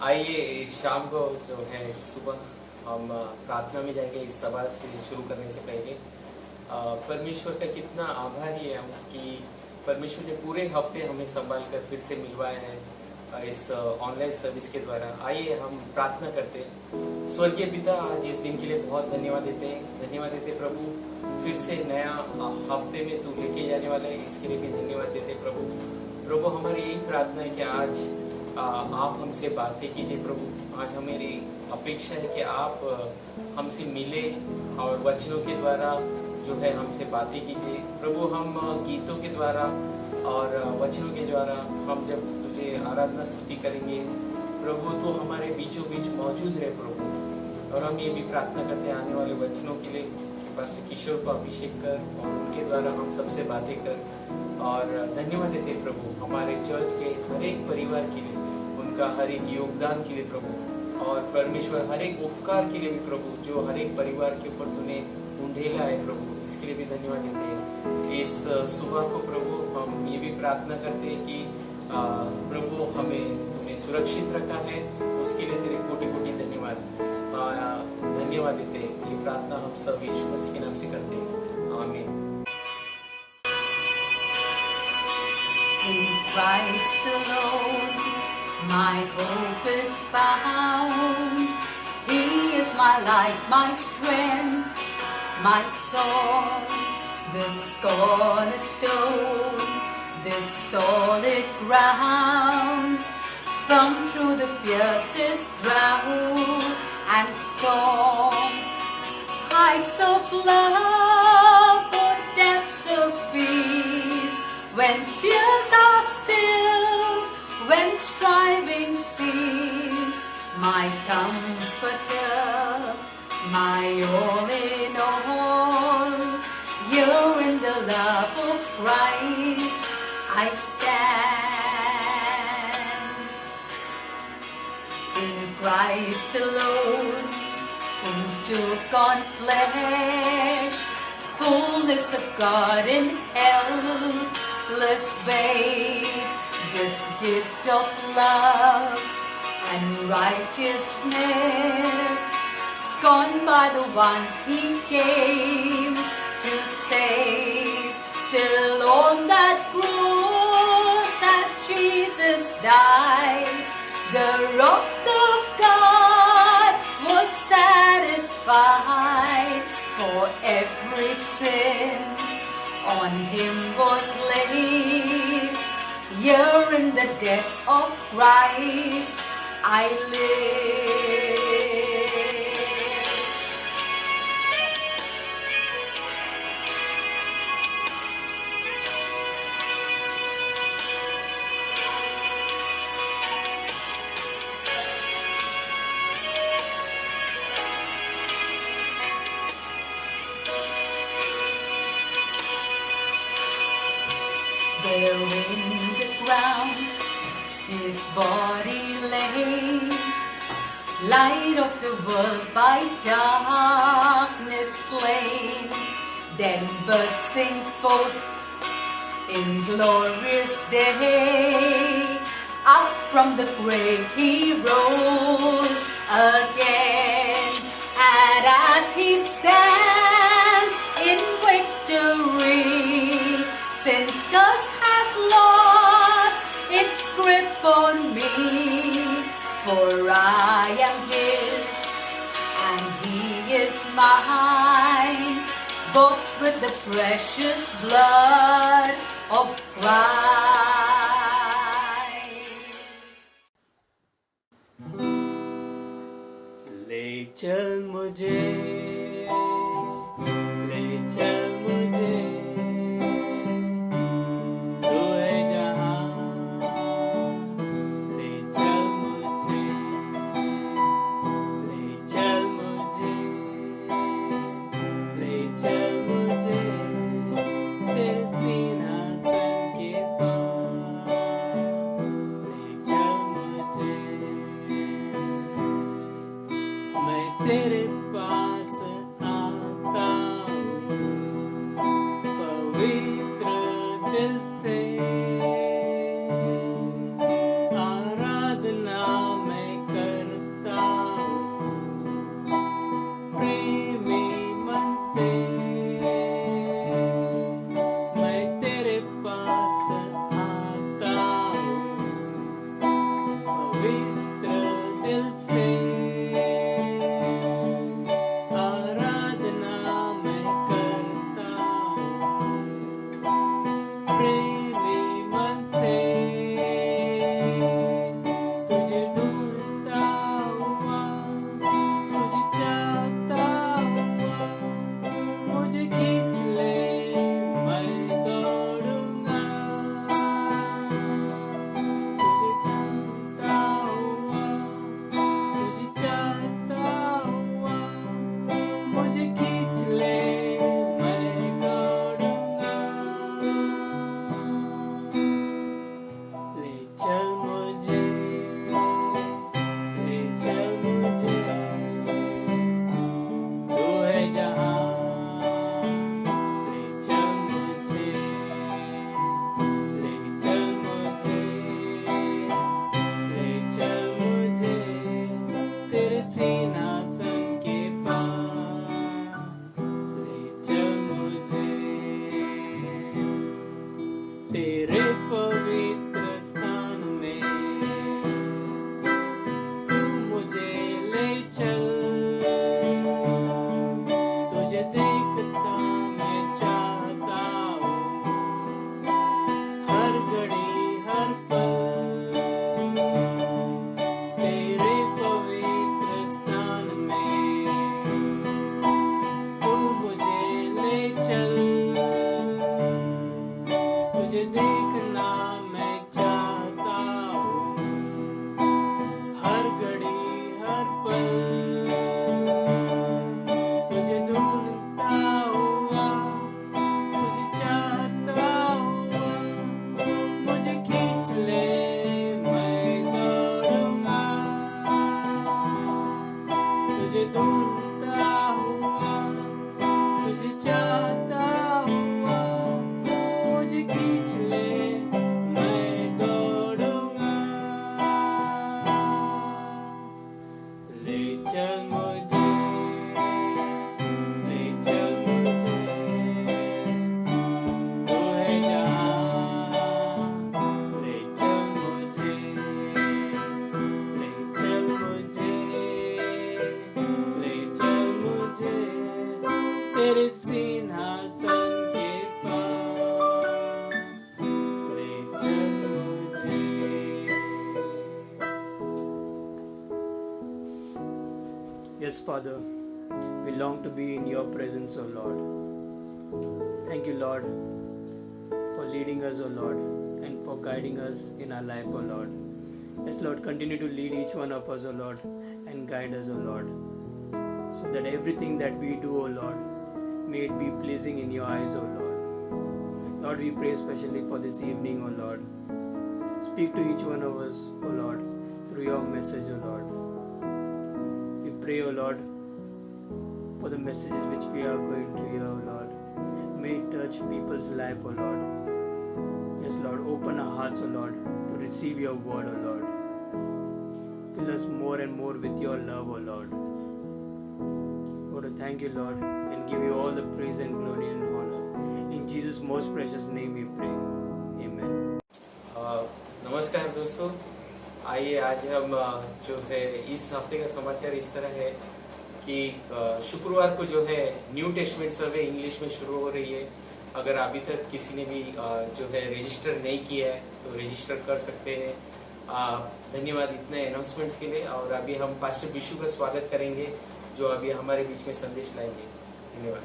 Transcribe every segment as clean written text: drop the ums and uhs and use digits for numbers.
आइए इस शाम को जो है सुबह हम प्रार्थना में जाएंगे। इस सवाल से शुरू करने से पहले परमेश्वर का कितना आभारी है हम कि परमेश्वर ने पूरे हफ्ते हमें संभाल कर फिर से मिलवाया है इस ऑनलाइन सर्विस के द्वारा। आइए हम प्रार्थना करते हैं। स्वर्गीय पिता, आज इस दिन के लिए बहुत धन्यवाद देते प्रभु। फिर से नया हफ्ते में तू लेके जाने वाला है, इसके लिए भी धन्यवाद देते प्रभु। हमारी यही प्रार्थना है कि आज आप हमसे बातें कीजिए प्रभु। आज हमारी अपेक्षा है कि आप हमसे मिले और वचनों के द्वारा जो है हमसे बातें कीजिए प्रभु। हम गीतों के द्वारा और वचनों के द्वारा हम जब तुझे आराधना स्तुति करेंगे प्रभु, तो हमारे बीचों बीच मौजूद रहे प्रभु। और हम ये भी प्रार्थना करते हैं आने वाले वचनों के लिए पास्टर किशोर को अभिषेक कर और उनके द्वारा हम सबसे बातें कर। और धन्यवाद देते प्रभु हमारे चर्च के हर एक परिवार के लिए, उनका हर एक योगदान के लिए प्रभु। और परमेश्वर हर एक उपकार के लिए भी प्रभु, जो हर एक परिवार के ऊपर तूने उंडेला है प्रभु, इसके लिए भी धन्यवाद देते हैं। इस सुबह को प्रभु हम ये भी प्रार्थना करते हैं कि प्रभु हमें तूने सुरक्षित रखा है, उसके लिए तेरे कोटि कोटि धन्यवाद देते हैं। ये प्रार्थना हम सब यीशु मसीह के नाम से करते हैं, आमीन। In Christ alone, my hope is found. He is my light, my strength, my song, this cornerstone, this solid ground. From through the fiercest drought and storm, heights of love or depths of peace. When fears are stilled, when striving cease, my comforter, my all in all, here in the love of Christ I stand. In Christ alone, who took on flesh, fullness of God in helpless babe, this gift of love and righteousness, scorned by the ones he came to save, till on that cross as Jesus died, the wrath of God was satisfied. For every sin on him was laid. Here in the death of Christ I live. There in the ground his body lay, light of the world by darkness slain. Then bursting forth in glorious day, up from the grave he rose again. And as he stands in victory, sin's curse has lost its grip on me. For I am his and he is mine, bought with the precious blood of Christ. ले चल मुझे, ले चल मुझे, तू है जहाँ, ले चल मुझे, ले चल मुझे, ले चल मुझे, तेरे सिंहासन के पास, ले चल मुझे, मैं तेरे पास आता हूँ, पवित्र दिल से आराधना मैं पवित्र दिल से आराधना मैं करता हूँ, प्रेमी मन से तुझे ढूंढता हुआ, तुझे चाहता हुआ, मुझे खींच ले मैं दौड़ूंगा, तुझे जानता हुआ, तुझे चाहता हुआ, मुझे खींच ले मैं दौड़ूंगा। ले चल मुझे, ले चल मुझे, तू है जहाँ, ले चल मुझे, ले चल मुझे, ले चल मुझे, तेरे सिंहासन के पास, ले चल मुझे, तेरे पवित्र स्थान में तू मुझे ले चल, तुझे देखता मैं चाहता हूँ, हर घड़ी हर पल, तेरे पवित्र स्थान में तू मुझे ले चल, तुझे देखना मैं चाहता हूँ, हर घड़ी हर पल, तुझे ढूंढता हुआ, तुझे चाहता हुआ, मुझे खींच ले मैं दौड़ूंगा, तुझे ढूंढता हुआ, तुझे चाहता हुआ, मुझे खींच ले मैं दौड़ूंगा। ले चल मुझे, ले चल मुझे, तू है जहाँ, ले चल मुझे, ले चल मुझे, ले चल मुझे, तेरे सिंहासन के पास, ले चल मुझे। Yes, Father, we long to be in your presence, O Lord. Thank you, Lord, for leading us, O Lord, and for guiding us in our life, O Lord. Yes, Lord, continue to lead each one of us, O Lord, and guide us, O Lord, so that everything that we do, O Lord, may it be pleasing in your eyes, O Lord. Lord, we pray especially for this evening, O Lord. Speak to each one of us, O Lord, through your message, O Lord. We pray, O Lord, for the messages which we are going to hear, O Lord. May it touch people's life, O Lord. Yes, Lord, open our hearts, O Lord, to receive your word, O Lord. Fill us more and more with your love, O Lord. Lord, I thank you, Lord, and give you all the praise and glory and honor. In Jesus' most precious name we pray. Amen. नमस्कार दोस्तों, आइए आज हम जो है इस हफ्ते का समाचार इस तरह है कि शुक्रवार को जो है न्यू टेस्टमेंट सर्वे इंग्लिश में शुरू हो रही है। अगर अभी तक किसी ने भी जो है रजिस्टर नहीं किया है तो रजिस्टर कर सकते हैं। धन्यवाद इतने अनाउंसमेंट्स के लिए। और अभी हम पास्टर बिशु का स्वागत करेंगे जो अभी हमारे बीच में संदेश लाएंगे। धन्यवाद।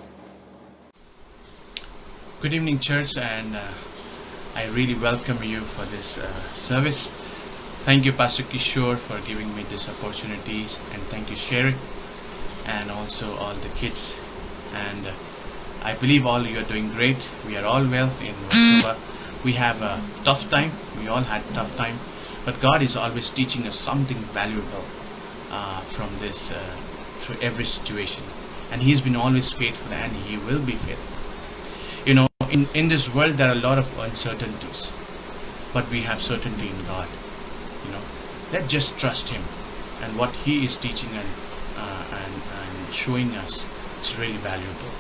Good evening, church, and I really welcome you for this service. Thank you, Pastor Kishore, for giving me this opportunities, and thank you, Sherry, and also all the kids. And I believe all you are doing great. We are all well in Varsova. We have a tough time. We all had tough time, but God is always teaching us something valuable from this through every situation, and He has been always faithful, and He will be faithful. You know, in this world there are a lot of uncertainties, but we have certainty in God. You know, let's just trust Him, and what He is teaching and showing us is really valuable,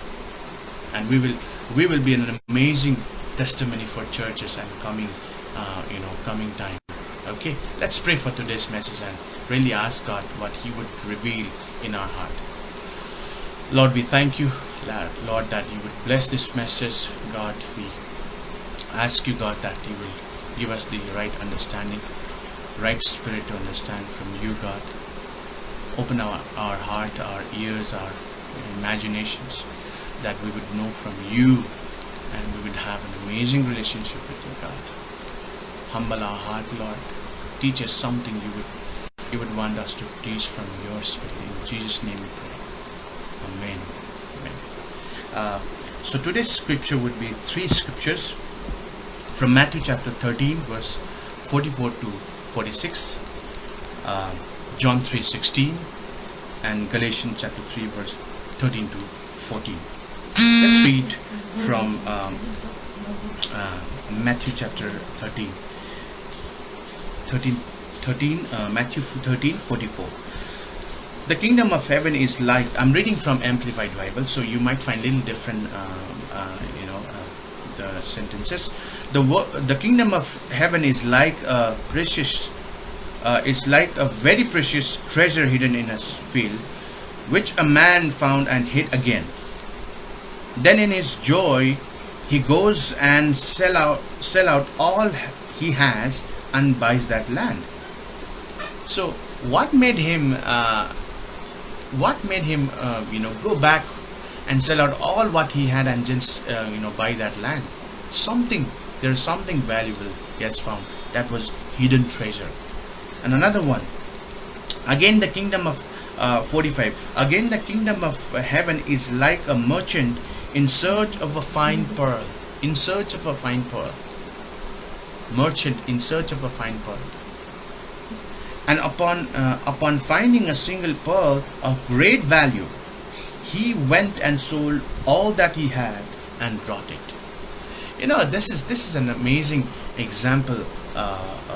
and we will be an amazing testimony for churches and coming time. Okay, let's pray for today's message and really ask God what He would reveal in our heart. Lord, we thank you, Lord, that you would bless this message. God, we ask you, God, that you will give us the right understanding, right spirit to understand from you, God. Open our heart, our ears, our imaginations, that we would know from you and we would have an amazing relationship with you, God. Humble our heart, Lord. Teach us something you would want us to teach from your spirit. In Jesus' name we pray. Amen. Amen. So today's scripture would be 3 scriptures from Matthew chapter 13, verse 44 to 46, John 3:16, and Galatians chapter 3, verse 13 to 14. Let's read from Matthew chapter 13. Matthew 13:44. The kingdom of heaven is like, I'm reading from Amplified Bible, so you might find little different the sentences. The kingdom of heaven is like a very precious treasure hidden in a field, which a man found and hid again. Then in his joy he goes and sell out all he has and buys that land. So what made him go back and sell out all what he had and just buy that land? There's something valuable he has found. That was hidden treasure. And another one, again the kingdom of 45, again the kingdom of heaven is like a merchant in search of a fine pearl. In search of a fine pearl. Merchant in search of a fine pearl. And upon finding a single pearl of great value, he went and sold all that he had and brought it. This is an amazing example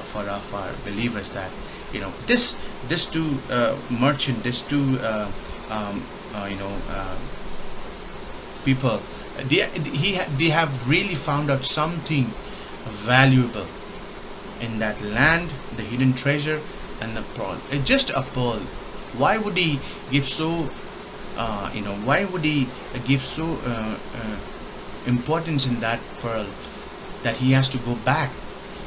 for our believers, that this two merchant, these two people, they have really found out something valuable in that land, the hidden treasure and the pearl. Just a pearl. Why would he give so importance in that pearl that he has to go back?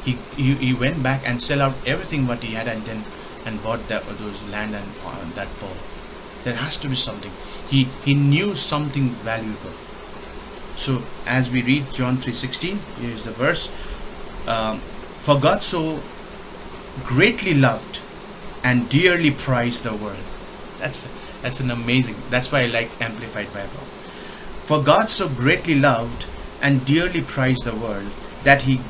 He went back and sell out everything what he had and bought those land and that pearl. There has to be something. He knew something valuable. So as we read John 3:16, here is the verse. For God so greatly loved and dearly prized the world. That's an amazing. That's why I like Amplified Bible. For God so greatly loved and dearly prized the world that he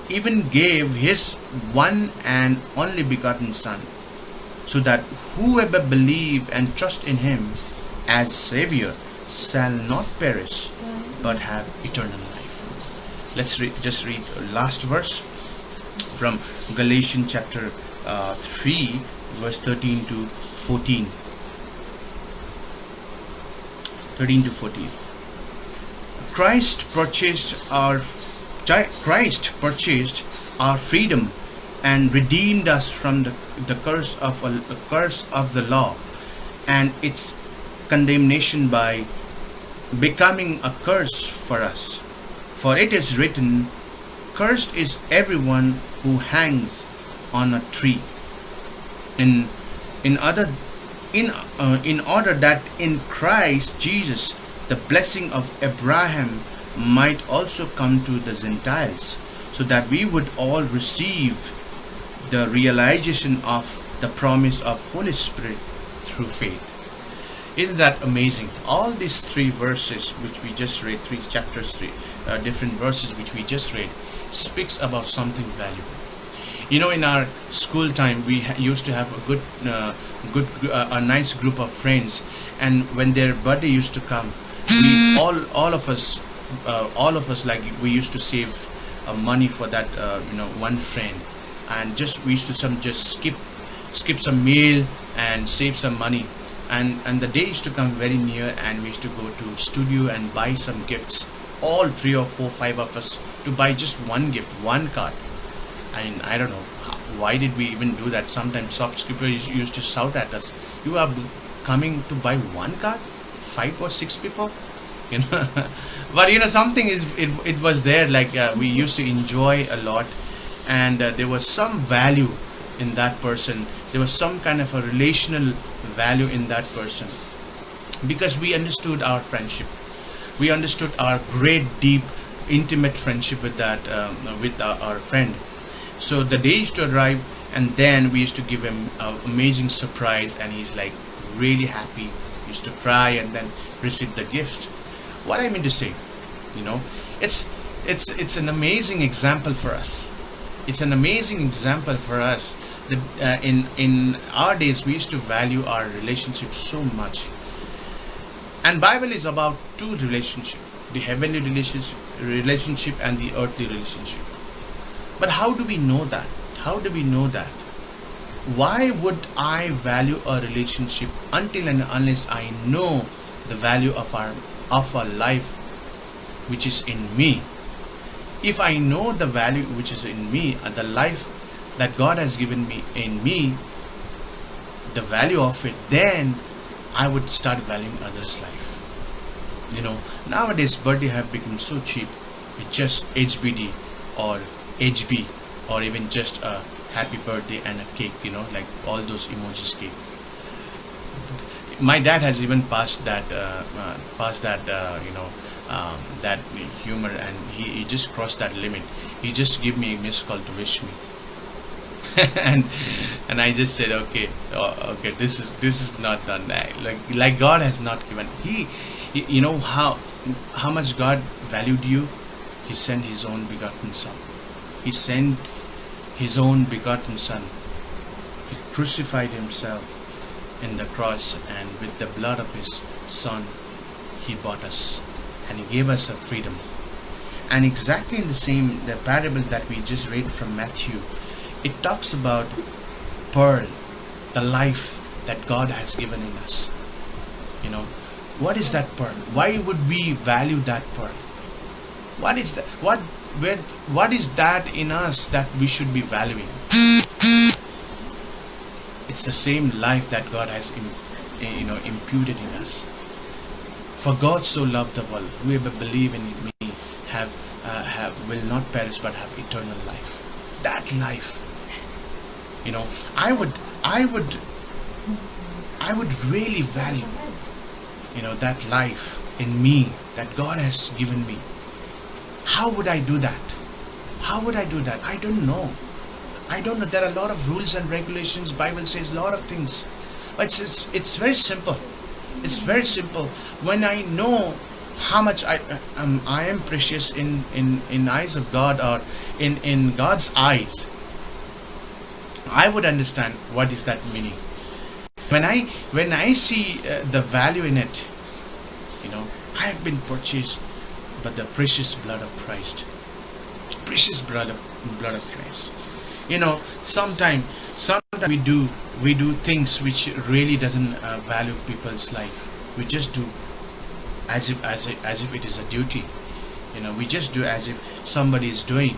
even gave his one and only begotten Son, so that whoever believe and trust in him as Savior shall not perish but have eternal life. Let's just read last verse from Galatians chapter 3, verse 13 to 14. 13 to 14. Christ purchased our freedom and redeemed us from the curse of the law and its condemnation by becoming a curse for us. For it is written, "Cursed is everyone who hangs on a tree." In order that in Christ Jesus the blessing of Abraham might also come to the Gentiles, so that we would all receive the realization of the promise of Holy Spirit through faith. Isn't that amazing? All these 3 verses which we just read, 3 chapters, 3 different verses which we just read, speaks about something valuable. In our school time, we used to have a nice group of friends, and when their birthday used to come, we all of us like we used to save money for that one friend, and we used to skip some meal and save some money, and the day used to come very near, and we used to go to studio and buy some gifts, all 3 or 4, 5 of us, to buy just one gift, one card. I don't know why did we even do that. Sometimes shopkeepers used to shout at us, "You are coming to buy one car, 5 or 6 people," you know. But something is it was there, like we used to enjoy a lot, and there was some value in that person. There was some kind of a relational value in that person, because we understood our friendship. We understood our great, deep, intimate friendship with that with our friend. So the day used to arrive, and then we used to give him an amazing surprise, and he's like really happy. He used to cry and then receive the gift. What I mean to say, it's an amazing example for us. It's an amazing example for us that in our days we used to value our relationship so much. And Bible is about two relationship: the heavenly relationship and the earthly relationship. But how do we know that? How do we know that? Why would I value a relationship until and unless I know the value of our life which is in me? If I know the value which is in me, and the life that God has given me in me, the value of it, then I would start valuing others' life. Nowadays birthday have become so cheap. It's just HBD or HB, or even just a happy birthday and a cake, like all those emojis cake. My dad has even passed that that humor, and he just crossed that limit. He just gave me a missed call to wish me. and I just said, okay, this is not done. Like God has not given. He how much God valued you. He sent His own begotten Son. He sent His own begotten Son. He crucified Himself in the cross, and with the blood of His Son, He bought us, and He gave us a freedom. And exactly in the parable that we just read from Matthew, it talks about pearl, the life that God has given in us. What is that pearl? Why would we value that pearl? What is that? What is that in us that we should be valuing? It's the same life that God has imputed in us. For God so loved the world, whoever believe in me will not perish but have eternal life. That life, I would really value, that life in me that God has given me. How would I do that? How would I do that? I don't know. There are a lot of rules and regulations. Bible says a lot of things. But it's very simple. It's very simple. When I know how much I am precious in eyes of God, or in God's eyes, I would understand what is that meaning. When I see the value in it, I have been purchased by the precious blood of Christ. Precious blood of Christ. Sometimes we do things which really doesn't value people's life. We just do as if it is a duty. We just do as if somebody is doing.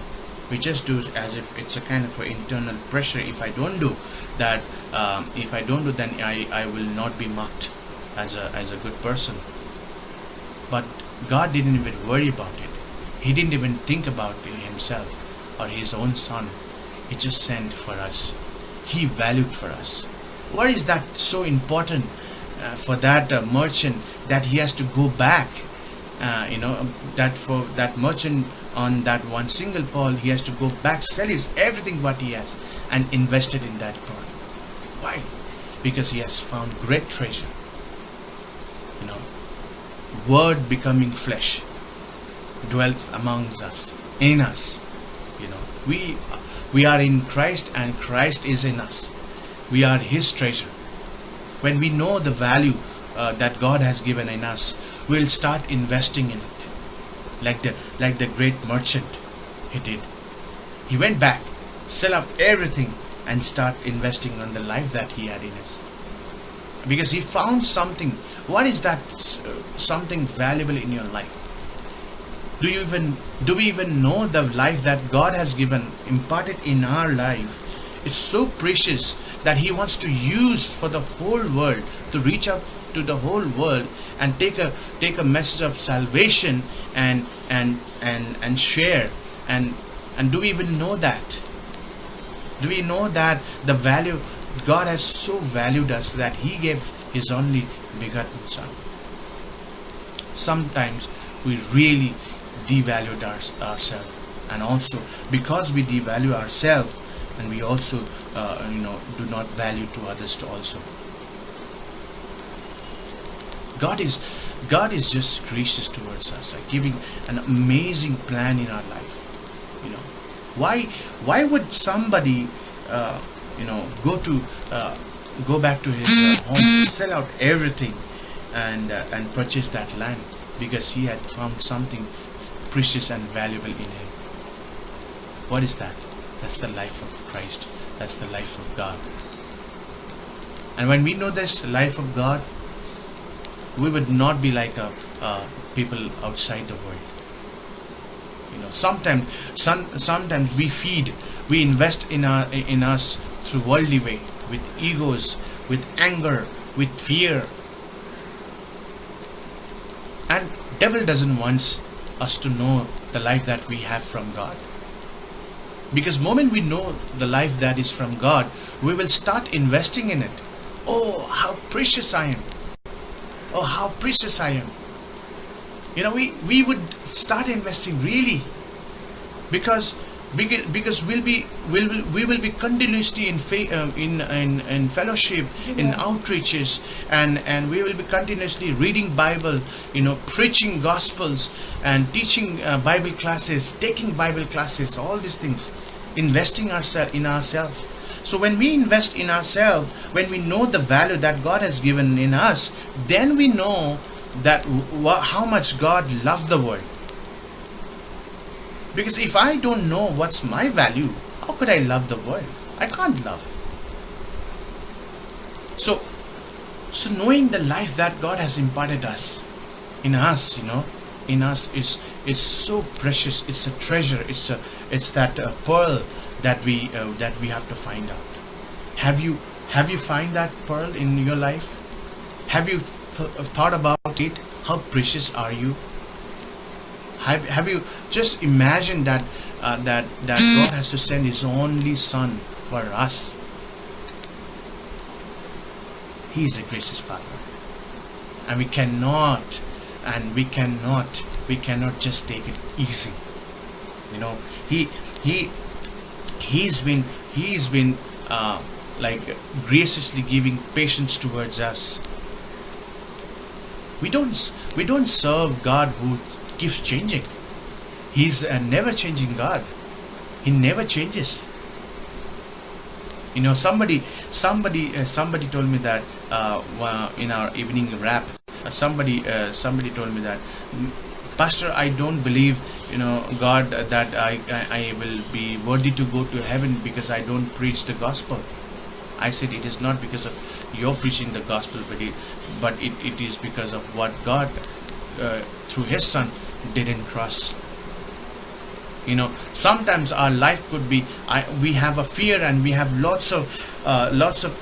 We just do as if it's a kind of internal pressure. If I don't do that, then I will not be marked as a good person. But God didn't even worry about it. He didn't even think about Himself or His own Son. He just sent for us. He valued for us. What is that so important for that merchant, that he has to go back? That for that merchant, on that one single pearl, he has to go back, sell everything what he has, and invest it in that pearl. Why? Because he has found great treasure. Word becoming flesh dwells amongst us, in us. We are in Christ, and Christ is in us. We are His treasure. When we know the value that God has given in us, we'll start investing in it, like the great merchant. He did. He went back, sell up everything, and start investing on the life that he had in us, because he found something. What is that something valuable in your life? Do we even know the life that God has given, imparted in our life? It's so precious that He wants to use for the whole world, to reach out to the whole world and take a message of salvation and share. And do we even know that? Do we know that the value God has so valued us that He gave His only begotten Son? Sometimes we really devalued ourselves, and also because we devalue ourselves, and we also do not value to others to also. God is just gracious towards us, like giving an amazing plan in our life. Why would somebody go back to his home, sell out everything, and purchase that land? Because he had found something precious and valuable in him. What is that? That's the life of Christ. That's the life of God. And when we know this life of God, we would not be like people outside the world. Sometimes we invest in us through worldly way, with egos, with anger, with fear. And devil doesn't want us to know the life that we have from God. Because moment we know the life that is from God, we will start investing in it. Oh, how precious I am. Oh, how precious I am. We would start investing really, because we will be continuously in fellowship, in outreaches, and we will be continuously reading Bible, preaching gospels and teaching Bible classes, taking Bible classes, all these things, investing in ourselves. So when we invest in ourselves, when we know the value that God has given in us, then we know that how much God loved the world. Because if I don't know what's my value, how could I love the world? I can't love. So knowing the life that God has imparted in us is so precious. It's a treasure. It's that pearl that we have to find out. Have you find that pearl in your life? Have you thought about it? How precious are you? Have you just imagined that God has to send His only Son for us? He is a gracious Father, and we cannot just take it easy. He's been like graciously giving patience towards us. We don't serve God who keeps changing. He's a never changing God. He never changes. Somebody told me that in our evening wrap, somebody told me that, Pastor, I don't believe God that I will be worthy to go to heaven because I don't preach the gospel. I said, it is not because of your preaching the gospel, but it is because of what God through His Son did in cross. Sometimes our life could be, we have a fear and we have lots of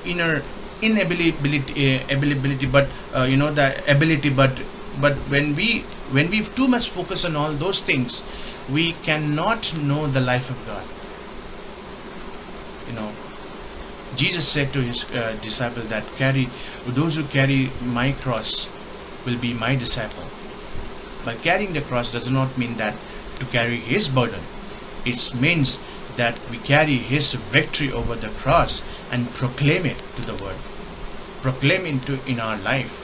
inner inability, but the ability, but when we too much focus on all those things, we cannot know the life of God. Jesus said to His disciple that those who carry my cross will be my disciple. But carrying the cross does not mean that to carry His burden. It means that we carry His victory over the cross and proclaim it to the world. Proclaim in our life.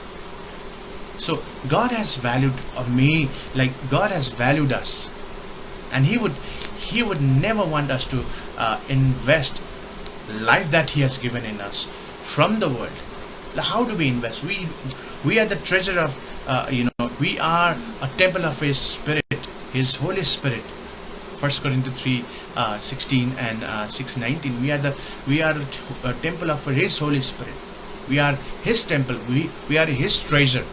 So God has valued me, like God has valued us, and He would never want us to invest life that He has given in us from the world. How do we invest? We are the treasure of we are a temple of His Spirit, His Holy Spirit. 1 Corinthians 3:16 and 6:19. We are a temple of His Holy Spirit. We are His temple. We are His treasure.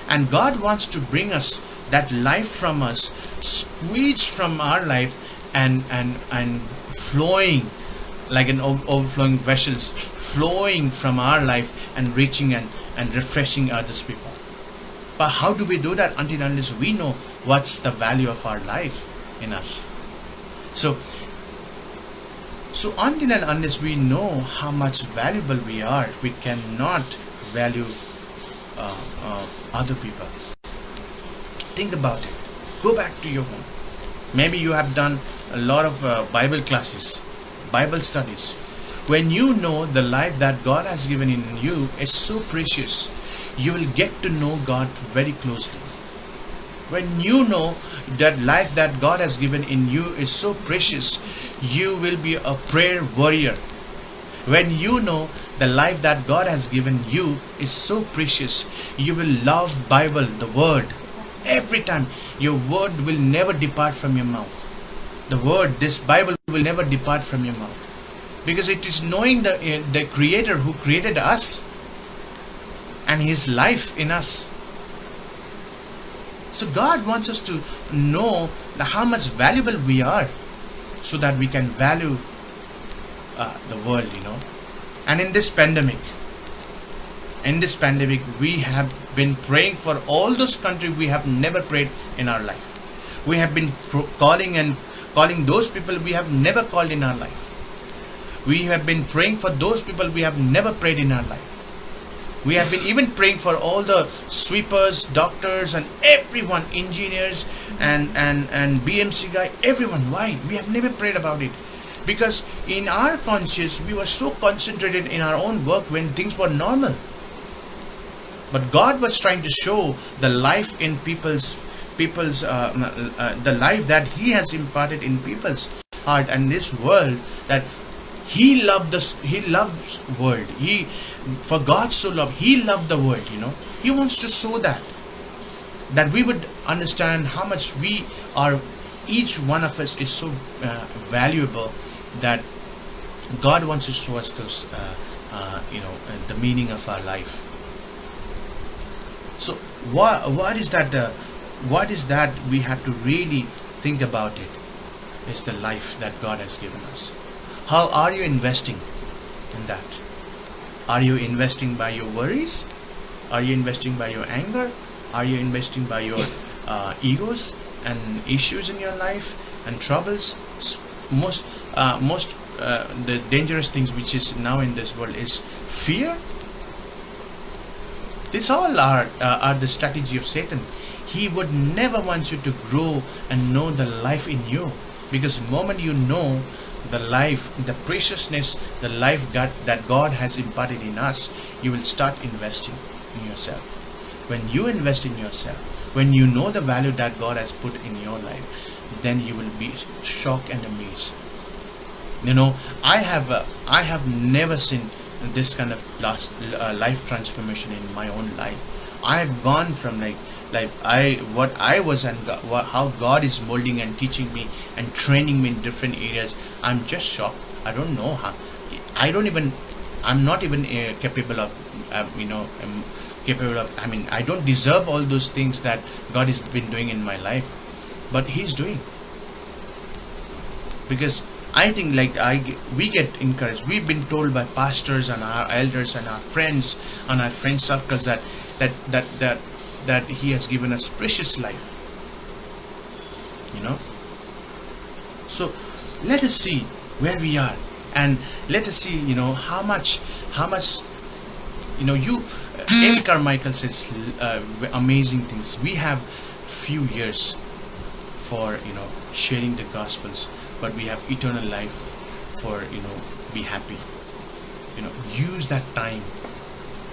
And God wants to bring us that life from us, squeezed from our life, and flowing like an overflowing vessels, flowing from our life and reaching and refreshing others people. But how do we do that until unless we know what's the value of our life in us? So until and unless we know how much valuable we are, we cannot value other people. Think about it. Go back to your home. Maybe you have done a lot of Bible classes, Bible studies. When you know the life that God has given in you is so precious, you will get to know God very closely. When you know that life that God has given in you is so precious, you will be a prayer warrior. When you know the life that God has given you is so precious, you will love Bible, the word. Every time, your word will never depart from your mouth. The word, this Bible, will never depart from your mouth. Because it is knowing the Creator who created us and His life in us. So God wants us to know how much valuable we are, so that we can value the world, And in this pandemic, we have been praying for all those countries we have never prayed in our life. We have been calling those people we have never called in our life. We have been praying for those people we have never prayed in our life. We have been even praying for all the sweepers, doctors, and everyone, engineers, and BMC guy, everyone. Why? We have never prayed about it. Because in our conscience, we were so concentrated in our own work when things were normal. But God was trying to show the life in people's the life that He has imparted in people's heart and this world, that He loved us. He loves world. For God so loved, He loved the world. He wants to show that we would understand how much we are. Each one of us is so valuable that God wants to show us those, the meaning of our life. So what is that? What is that we have to really think about it? Is the life that God has given us. How are you investing in that? Are you investing by your worries? Are you investing by your anger? Are you investing by your egos and issues in your life and troubles? Most the dangerous things which is now in this world is fear. This all are the strategy of Satan. He would never want you to grow and know the life in you, because the moment you know the life, the preciousness, the life that God has imparted in us, you will start investing in yourself. When you invest in yourself, when you know the value that God has put in your life, then you will be shocked and amazed. I have never seen this kind of life transformation in my own life. I have gone from what I was and how God is molding and teaching me and training me in different areas. I'm just shocked. I don't know how. I'm not even capable of, I don't deserve all those things that God has been doing in my life, but He's doing. Because I think we get encouraged. We've been told by pastors and our elders and our friends and our friend circles that He has given us precious life. So let us see where we are, and let us see how much M. Carmichael says amazing things. We have few years for sharing the gospels, but we have eternal life for be happy. Use that time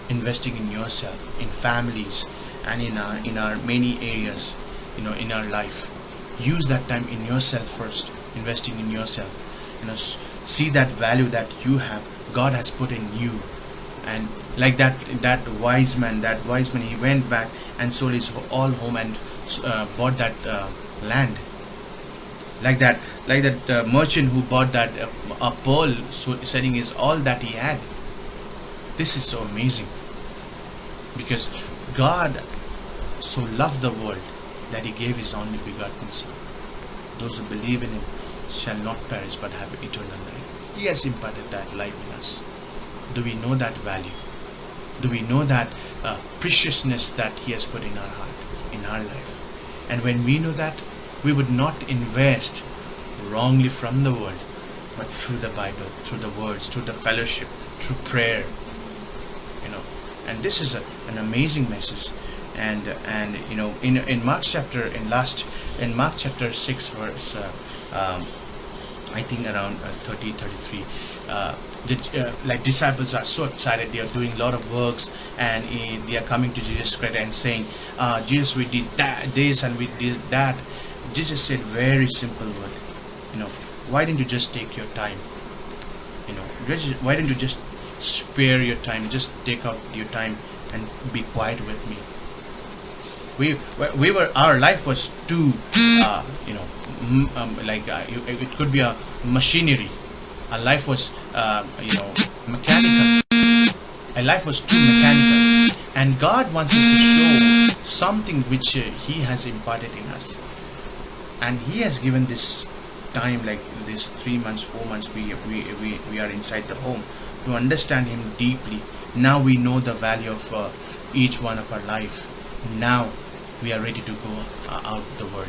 investing in yourself, in families, and in our many areas in our life. Use that time in yourself first, investing in yourself. See that value that you have, God has put in you. And like that wise man, he went back and sold his all home and bought that land. Like that merchant who bought that a pearl, selling his all that he had. This is so amazing, because God so loved the world that He gave His only begotten Son. Those who believe in Him shall not perish but have eternal life. He has imparted that life in us. Do we know that value? Do we know that preciousness that He has put in our heart, in our life? And when we know that, we would not invest wrongly from the world, but through the Bible, through the words, through the fellowship, through prayer. And this is an amazing message. And in Mark chapter 6 verse I think around 30-33, the disciples are so excited. They are doing a lot of works, and they are coming to Jesus Christ and saying, Jesus, we did this and we did that. Jesus said very simple word, why didn't you just take your time? Why don't you just spare your time, just take out your time and be quiet with me? Our life was too it could be a machinery. Our life was mechanical. Our life was too mechanical, and God wants us to show something which He has imparted in us, and He has given this time, like this 3 months, 4 months we are inside the home, to understand Him deeply. Now we know the value of each one of our life. Now we are ready to go out the world.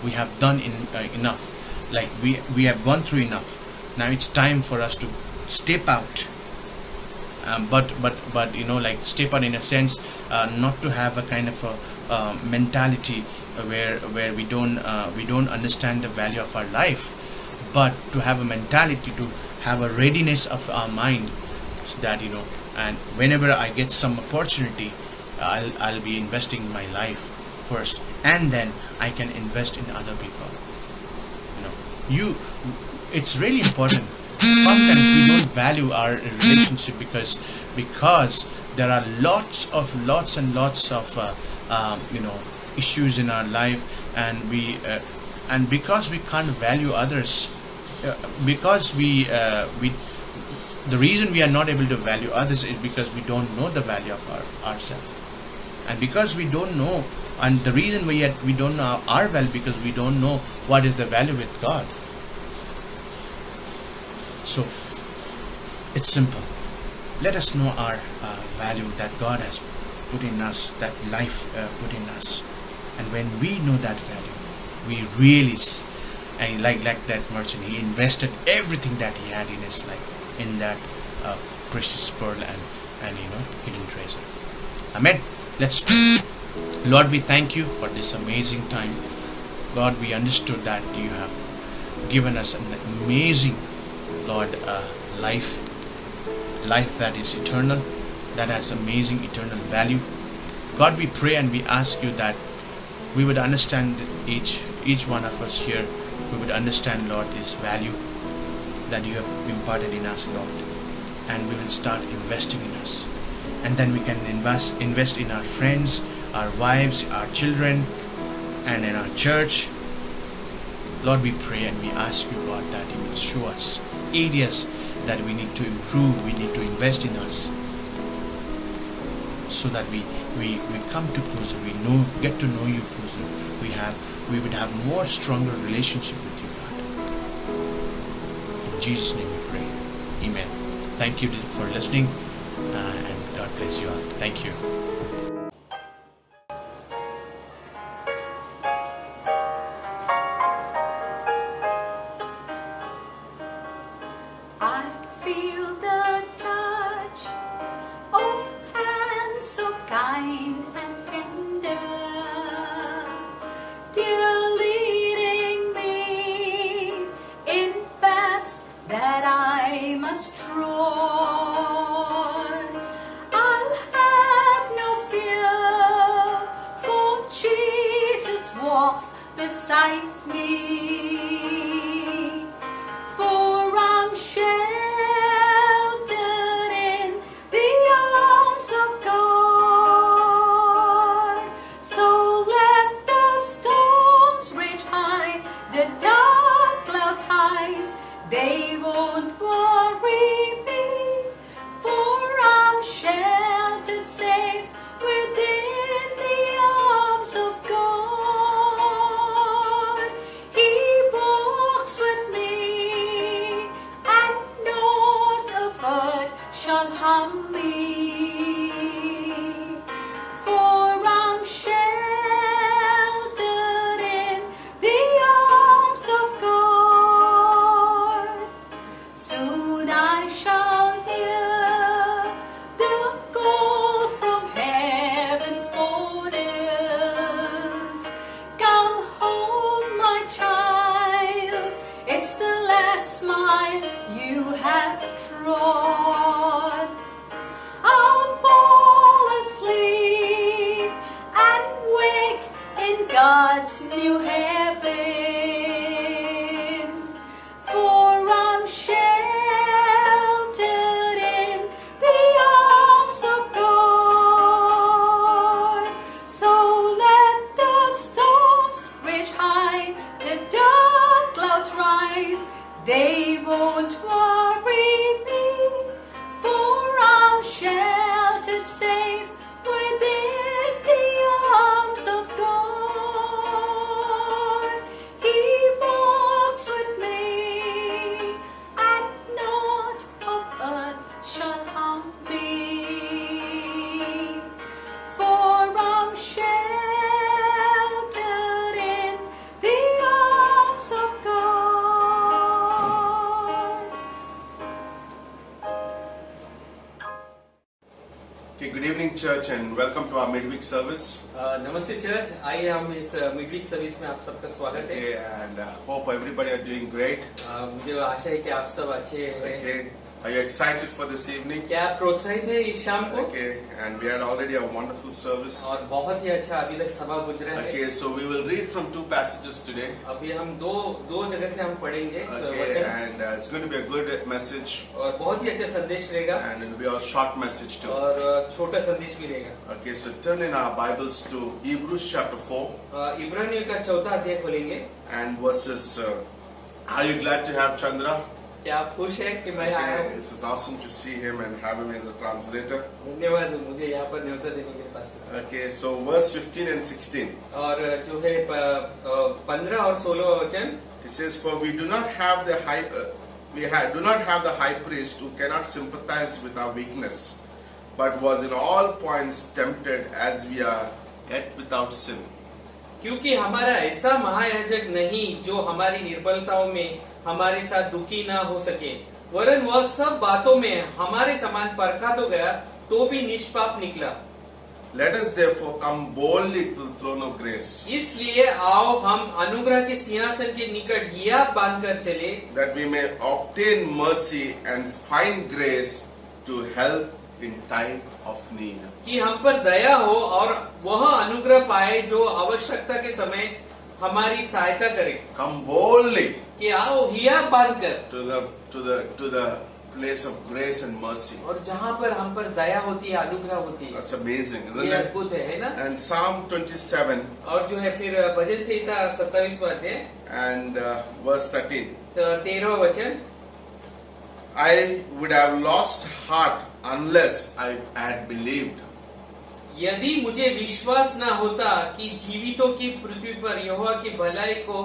We have done enough. Like we have gone through enough. Now it's time for us to step out. But step out in a sense, not to have a kind of a mentality where we don't understand the value of our life, but to have a mentality to have a readiness of our mind, so that and whenever I get some opportunity, I'll be investing in my life first, and then I can invest in other people. It's really important. Sometimes we don't value our relationship because there are lots and lots of issues in our life, and because we can't value others, because the reason we are not able to value others is because we don't know the value of ourselves, and because we don't know, and the reason we don't know our value, because we don't know what is the value with God. So it's simple. Let us know our value that God has put in us, that life put in us, and when we know that value, we really, and like that merchant, he invested everything that he had in his life in that precious pearl and hidden treasure. Amen. Let's pray. Lord, we thank you for this amazing time. God, we understood that you have given us an amazing, Lord, life that is eternal, that has amazing eternal value. God, we pray and we ask you that we would understand, each one of us here, we would understand, Lord, this value that you have imparted in us, Lord, and we will start investing in us, and then we can invest in our friends, our wives, our children, and in our church. Lord, we pray and we ask you, God, that you will show us areas that we need to improve, we need to invest in us, so that we come to closer, get to know you closer, we would have more stronger relationship with you, God. In Jesus' name we pray. Amen. Thank you for listening, and God bless you all. Thank you. I feel the touch of hands so kind and tender. They're leading me in paths that I must trod. I'll have no fear, for Jesus walks beside me. For I'm sheltered in the arms of God. So let the storms rage high, the dark clouds rise, they won't worry me. shall harm me, for I'm sheltered in the arms of God. Soon I shall hear the call from heaven's borders. Come home, my child, it's the last mile you have trod. I'll fall asleep and wake in God's new heaven, for I'm sheltered in the arms of God. So let the storms rage high, the dark clouds rise, they won't worry me, for I'm sheltered safe within the arms of God. He walks with me, and naught of earth shall harm me, for I'm sheltered in the arms of God. Okay, good evening, church, and welcome to our midweek service. नमस्ते church, आइए हम इस midweek service में आप सबका स्वागत है। Okay, and hope everybody are doing great. मुझे आशा है कि आप सब अच्छे हैं। Okay, are you excited for this evening? क्या आप प्रोत्साहित हैं इस शाम को? Okay, and we had already a wonderful service. और बहुत ही अच्छा अभी तक सभा गुजरा है। Okay, so we will read from two passages today. अभी हम दो जगह से हम पढ़ेंगे इस Okay, वचन, and it's going to be a good message, और बहुत ही अच्छा संदेश रहेगा and it will be a short message too. और छोटा संदेश भी रहेगा। Okay, so turn in our Bibles to Hebrews chapter 4 इब्रानियों का 4 अध्याय खोलेंगे। and verses. Are you glad to have Chandra? क्या आप खुश हैं कि मैं आया Okay, हूँ? it's awesome to see him and have him as a translator. धन्यवाद मुझे यहाँ पर न्योता देने के लिए pastor. Okay, so verse 15 and 16. और जो है 15 और 16 वचन, It says, "For we do not have the do not have the high priest who cannot sympathize with our weakness, but was in all points tempted as we are, yet without sin." क्योंकि हमारा ऐसा महायाजक नहीं जो हमारी निर्बलताओं में हमारे साथ दुखी ना हो सके, वरन वह सब बातों में हमारे समान परखा तो गया तो भी निष्पाप निकला। Let us therefore come boldly to the throne of grace, इसलिए आओ हम अनुग्रह के सिंहासन के निकट यह बांधकर चले, that we may obtain mercy and find grace to help in time of need. कि हम पर दया हो और वह अनुग्रह पाए जो आवश्यकता के समय हमारी सहायता करे। Come boldly कि आओ हिया बांधकर, to the place of grace and mercy. और जहाँ पर हम पर दया होती है, अनुग्रह होती है, That's amazing, ये isn't it? अद्भुत है ना? And Psalm 27 और जो है फिर भजन संहिता 27वां अध्याय and verse 13. 13वां वचन, I would have lost heart unless I had believed. यदि मुझे विश्वास न होता कि जीवितों की पृथ्वी पर यहोवा की भलाई को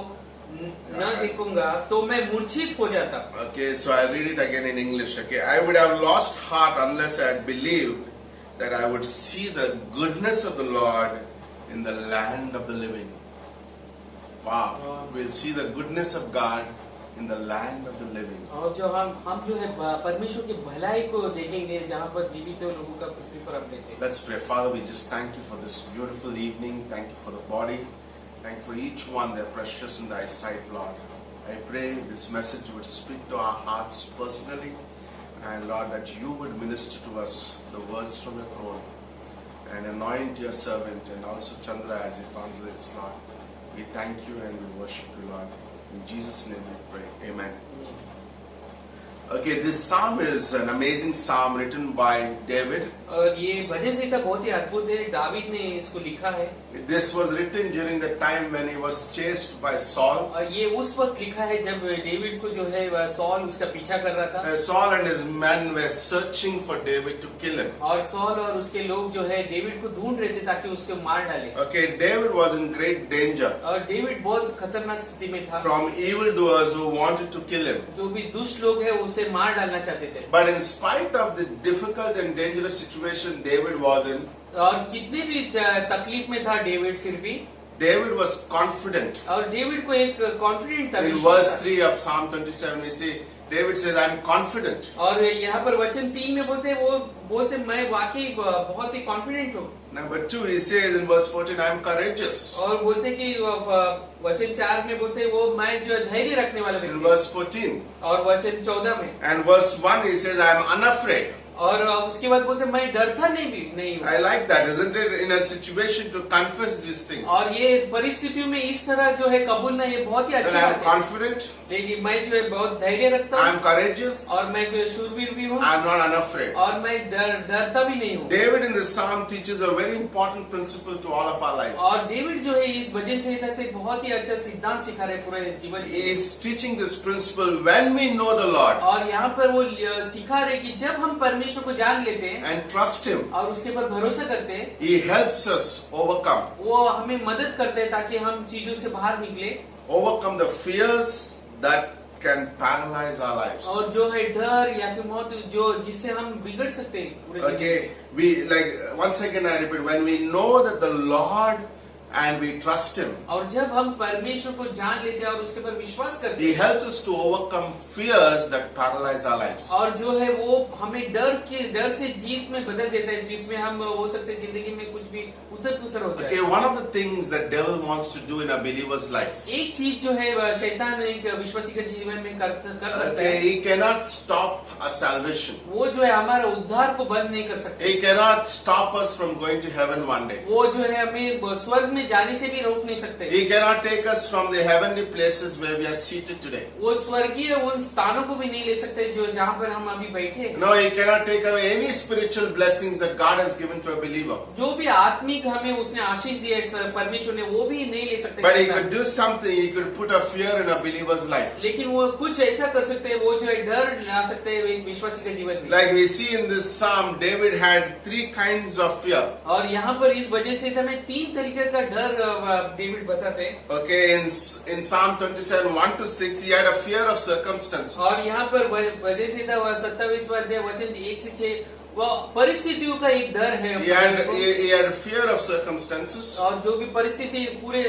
न देखूंगा तो मैं मूर्छित हो जाता। Okay, so I read it again in English. Okay, I would have lost heart unless I had believed that I would see the goodness of the Lord in the land of the living. Wow, we'll see the goodness of God in the land of the living. और जो हम जो है परमेश्वर की भलाई को देखेंगे जहाँ पर जीवित लोगों का पृथ्वी पर हम देखेंगे। Let's pray. Father, we just thank you for this beautiful evening. Thank you for the body. Thank you for each one. They're precious in thy sight, Lord. I pray this message would speak to our hearts personally. And Lord, that you would minister to us the words from your throne. And anoint your servant and also Chandra as he translates, Lord. We thank you and we worship you, Lord. In Jesus' name we pray. Amen. Okay, this psalm is an amazing psalm written by David. और ये भजन संहिता बहुत ही अद्भुत है, दावीद ने इसको लिखा है। This was written during the time when he was chased by Saul. और ये उस वक्त लिखा है जब डेविड को जो है वह सॉल उसका पीछा कर रहा था। Saul and his men were searching for David to kill him. और सॉल और उसके लोग जो है डेविड को ढूंढ रहे थे ताकि उसको मार डाले। Okay, David was in great danger और डेविड बहुत खतरनाक स्थिति में था। from evildoers who wanted to kill him. जो भी दुष्ट लोग हैं उसे उसे मार डालना चाहते थे। But in spite of the difficult and dangerous situation David was in, और कितने भी तकलीफ में था डेविड, फिर भी David was confident. और डेविड को एक कॉन्फिडेंट था, In विश्वास verse था। 3 of Psalm 27, we see David says, I am confident. और यहाँ पर वचन 3 में वो बोलते मैं वाकई बहुत ही कॉन्फिडेंट हूँ। Number 2, he says in verse 14, I am courageous. और बोलते कि वचन 4 में बोलते वो मैं जो धैर्य रखने वाला In व्यक्ति। verse 14. और वचन 14 में And verse 1, he says, I am unafraid. और उसके बाद बोलते मैं डरता नहीं हूँ। I like that, isn't it? In a situation to confess these things. और ये परिस्थितियों में इस तरह जो है कबूलना, ये बहुत ही Then अच्छी I am बात है। confident, लेकिन मैं जो है बहुत धैर्य रखता I हूँ am courageous, और मैं जो है शूरवीर भी हूँ I am not unafraid. और मैं डरता भी नहीं हूँ। David in this psalm teaches a very important principle to all of our lives. और डेविड जो है इस भजन संहिता से बहुत ही अच्छा सिद्धांत सिखा रहे पूरे जीवन He के। is teaching this principle when we know the Lord और यहाँ पर वो सिखा रहे कि जब हम परमेश्वर को जान लेते हैं and trust Him, और उसके पर भरोसा करते हैं, He helps us overcome. वो हमें मदद करते हैं ताकि हम चीजों से बाहर निकले Overcome the fears that can paralyze our lives. और जो है डर या फिर मौत जो जिससे हम बिगड़ सकते हैं पूरे जीवन में। Okay, we like once again I repeat, when we know that the Lord and we trust Him, और जब हम परमेश्वर को जान लेते हैं और उसके पर विश्वास करते He हैं helps us to overcome fears that paralyze our lives. और जो है वो हमें डर से जीत में बदल देता है, जिसमें हम हो सकते हैं जिंदगी में कुछ भी उथल पुथल हो Okay, जाए। one of the things that devil wants to do in a believer's life, एक चीज जो है शैतान एक विश्वासी के जीवन में कर सकता okay, है, he cannot stop our salvation. वो जो है हमारा उद्धार को बंद नहीं कर सकते। He cannot stop us from going to heaven one day. वो जो है हमें स्वर्ग में जाने से भी रोक नहीं सकते। He cannot take us from the heavenly places where we are seated today. वो स्वर्गीय उन स्थानों को भी नहीं ले सकते जो जहाँ पर हम अभी बैठे। No, He cannot take away any spiritual blessings that God has given to a believer. जो भी आत्मिक हमें उसने आशीष दिया है परमेश्वर ने, वो भी नहीं ले सकते। But He could do something. He could put a fear in a believer's life. लेकिन वो कुछ ऐसा कर सकते हैं, वो जो है डर ला सकते हैं एक विश्वासी के जीवन में। Like we see in this psalm, David had 3 kinds of fear. और यहाँ पर इस वजह से हमें 3 तरीके का डर डेविड बताते हैं। Okay, in Psalm 27, 1 to 6, he had a fear of circumstances. और यहाँ पर वजह से 27वां अध्याय वचन 1 से 6 वो परिस्थितियों का एक डर है। He had fear of circumstances. और जो भी परिस्थिति पूरे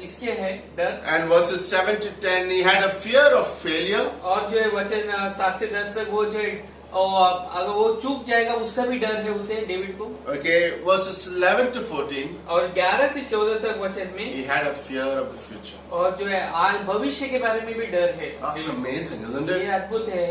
इसके है डर। And verses 7 to 10, he had a fear of failure. और जो है वचन 7 से 10 तक वो जो है और अगर वो चूक जाएगा उसका भी डर है उसे डेविड को। Okay, verses 11 to 14, और 11 से 14 तक वचन में he had a fear of the future. और जो है आज भविष्य के बारे में भी डर है। That's amazing, isn't ये it? अद्भुत है।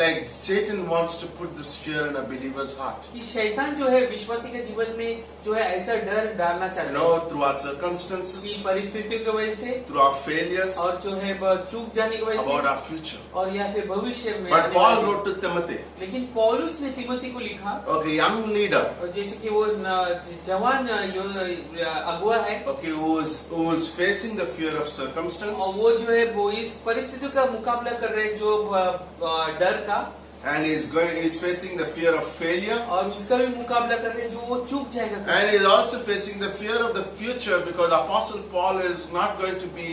Like Satan wants to put this fear in a believer's heart. कि शैतान जो है विश्वासी के जीवन में जो है ऐसा डर डालना You चाहता know, है through our कि circumstances, परिस्थितियों की वजह से through our failures, और जो है चूक जाने की वजह about से our future. और या फिर भविष्य में But आने Paul वाली- wrote to Timothy, लेकिन पौलुस ने तिमोथी को लिखा, okay, young leader, और जैसे कि वो जवान अगुआ है okay, who is facing the fear of और circumstance, वो जो है वो इस परिस्थितियों का मुकाबला कर रहे हैं जो डर का, and he's facing the fear of failure, और उसका भी मुकाबला कर रहे हैं जो वो चूक जाएगा। and he's also facing the fear of the future because Apostle Paul is not going to be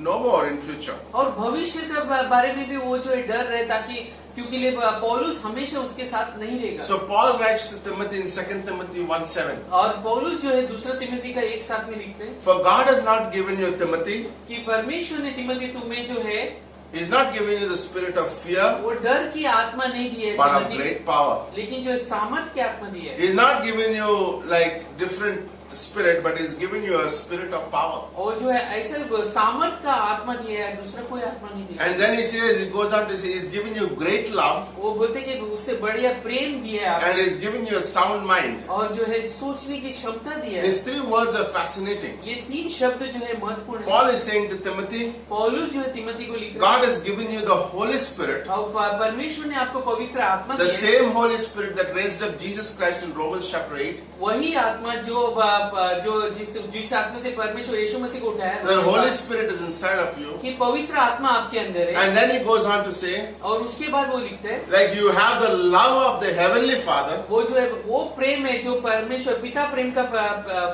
no more in future. और भविष्य के बारे में भी वो जो है डर रहे ताकि क्योंकि पौलुस हमेशा उसके साथ नहीं रहेगा। So Paul writes to Timothy in 2 Timothy 1:7. और पौलुस जो है दूसरा तिमोथी का एक साथ में लिखते हैं For God has not given you, Timothy, कि परमेश्वर ने तिमोथी तुम्हें जो है He's not giving you the spirit of fear, वो डर की आत्मा नहीं दी है but of Timothy, great power. लेकिन जो है सामर्थ की आत्मा दी है। He's not giving you like different spirit, but He's giving you a spirit of power. और जो है ऐसे सामर्थ का आत्मा दिया है, दूसरा कोई आत्मा नहीं दिया। And then he says, he goes on to say, He's giving you great love, वो बोलते हैं कि उससे बढ़िया प्रेम दिया है and He's giving you a sound mind. और जो है सोचने की क्षमता दिया है। These 3 words are fascinating. ये 3 शब्द जो है महत्वपूर्ण है। Paul is saying to Timothy, पौलुस जो है तिमोथी को लिख रहा God has given you the Holy Spirit, है और परमेश्वर ने आपको पवित्र आत्मा the दी है। same Holy Spirit that raised up Jesus Christ in Romans chapter 8. वही आत्मा जो जिस आत्मा से परमेश्वर यीशु मसीह को उठाया, The Holy Spirit is inside of you. कि पवित्र आत्मा आपके अंदर है। And then he goes on to say, और उसके बाद वो लिखते हैं like you have the love of the Heavenly Father, वो जो है वो प्रेम है जो परमेश्वर पिता प्रेम का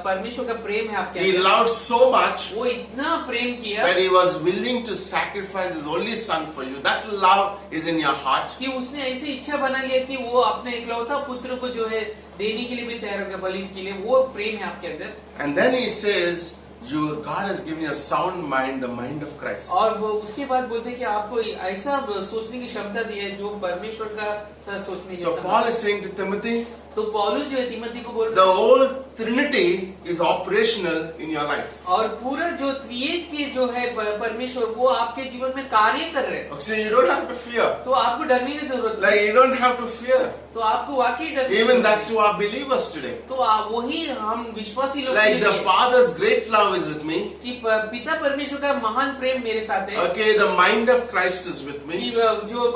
परमेश्वर का प्रेम है आपके He अंदर। loved so much वो इतना प्रेम किया that He was willing to sacrifice His only Son for you. That love is in your heart. कि उसने ऐसी इच्छा बना लिया कि वो अपने इकलौता पुत्र को जो है देने के लिए भी तैयार हो गया, बलि के लिए। वो प्रेम है आपके अंदर। And then He says, God has given you a sound mind, the mind of Christ. और वो उसके बाद बोलते हैं कि आपको ऐसा सोचने की क्षमता दी है जो परमेश्वर का सोचने की So Paul is saying to Timothy, तो पौलुस जो है तिमोथी को बोल the रहा है whole Trinity is operational in your life. और पूरा जो त्रिएक के जो है परमेश्वर वो आपके जीवन में कार्य कर रहे हैं। Okay, so you don't have to fear. तो आपको डरने की जरूरत नहीं। Like you don't have to fear. तो आपको वाकई डरने की Even जरूरत that नहीं। to our believers today. तो वही हम विश्वासी लोग Like के the लिए Father's great love is with me. कि पिता परमेश्वर का महान प्रेम मेरे साथ है। Okay, the mind of Christ is with कि me. जो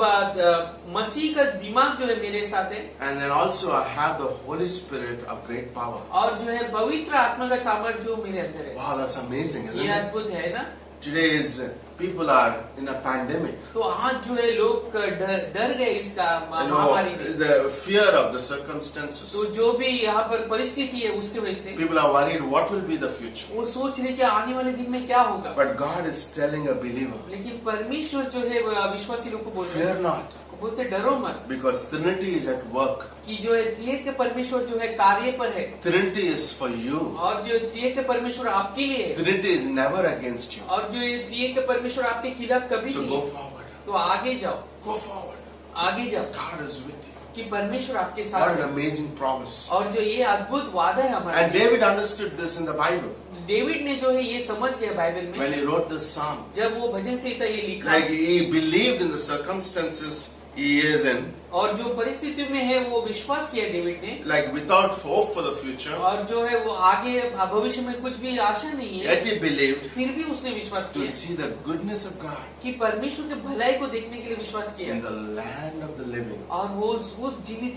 मसीह का दिमाग जो है मेरे साथ है And then also I have the Holy Spirit of great power. और जो है पवित्र आत्मा का सामर्थ्य जो मेरे अंदर है। Wow, that's amazing, isn't ये it? अद्भुत है ना। Today is people are in a pandemic. तो आज जो है लोग डर गए इसका You महामारी know, में। the fear of the circumstances. तो जो भी यहाँ पर परिस्थिति है उसके वजह से People are worried what will be the future. वो सोच रहे कि आने वाले दिन में क्या होगा। But God is telling a believer, लेकिन परमेश्वर जो है विश्वासी लोग को बोल रहे fear हैं, not, वो बोलते डरो मत because Trinity is at work. कि जो है त्रिएक के परमेश्वर जो है कार्य पर है Trinity is for you. और जो त्रिएक के परमेश्वर आपके लिए है Trinity is never against you. और जो ये त्रिएक के परमेश्वर आपके खिलाफ कभी So नहीं go है। forward. तो आगे जाओ, Go forward. आगे जाओ God is with you. कि परमेश्वर आपके What साथ an है। amazing promise. और जो ये अद्भुत वादा है हमारा। And David understood this in the Bible David ने जो है ये समझ गया बाइबल में when he wrote this psalm. जब वो भजन संहिता ये लिखा Like he believed in the circumstances he is in, और जो परिस्थिति में है वो विश्वास किया डेविड ने like without hope for the future, और जो है वो आगे भविष्य में कुछ भी आशा नहीं है, yet he believed फिर भी उसने विश्वास to किया see the goodness of God कि परमेश्वर के भलाई को देखने के लिए विश्वास किया in the land of the living. और वो उस जीवित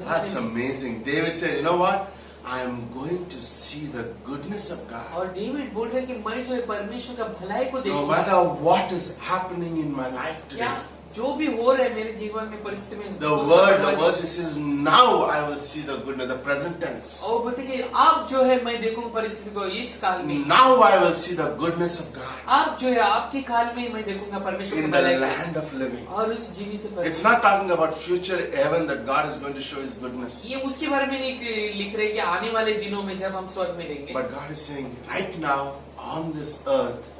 That's amazing. David said, you know what? I am going to see the goodness of God. और डेविड बोल रहे कि मैं जो है परमेश्वर का भलाई को No देखूंगा। matter what is happening in my life today. क्या जो भी हो रहा है मेरे जीवन में परिस्थिति में The word, the verse, it says, now I will see the goodness, the present tense. और बोलते कि अब जो है मैं देखूंगा परिस्थिति को इस काल में। Now I will see the goodness of God अब जो है आपके काल में मैं देखूंगा परमेश्वर in का the भलाई land of living. और उस जीवित पर। It's not talking about future heaven that God is going to show His goodness. ये उसके बारे में नहीं लिख रहे कि आने वाले दिनों में जब हम स्वर्ग में रहेंगे। But God is saying, right now on this earth,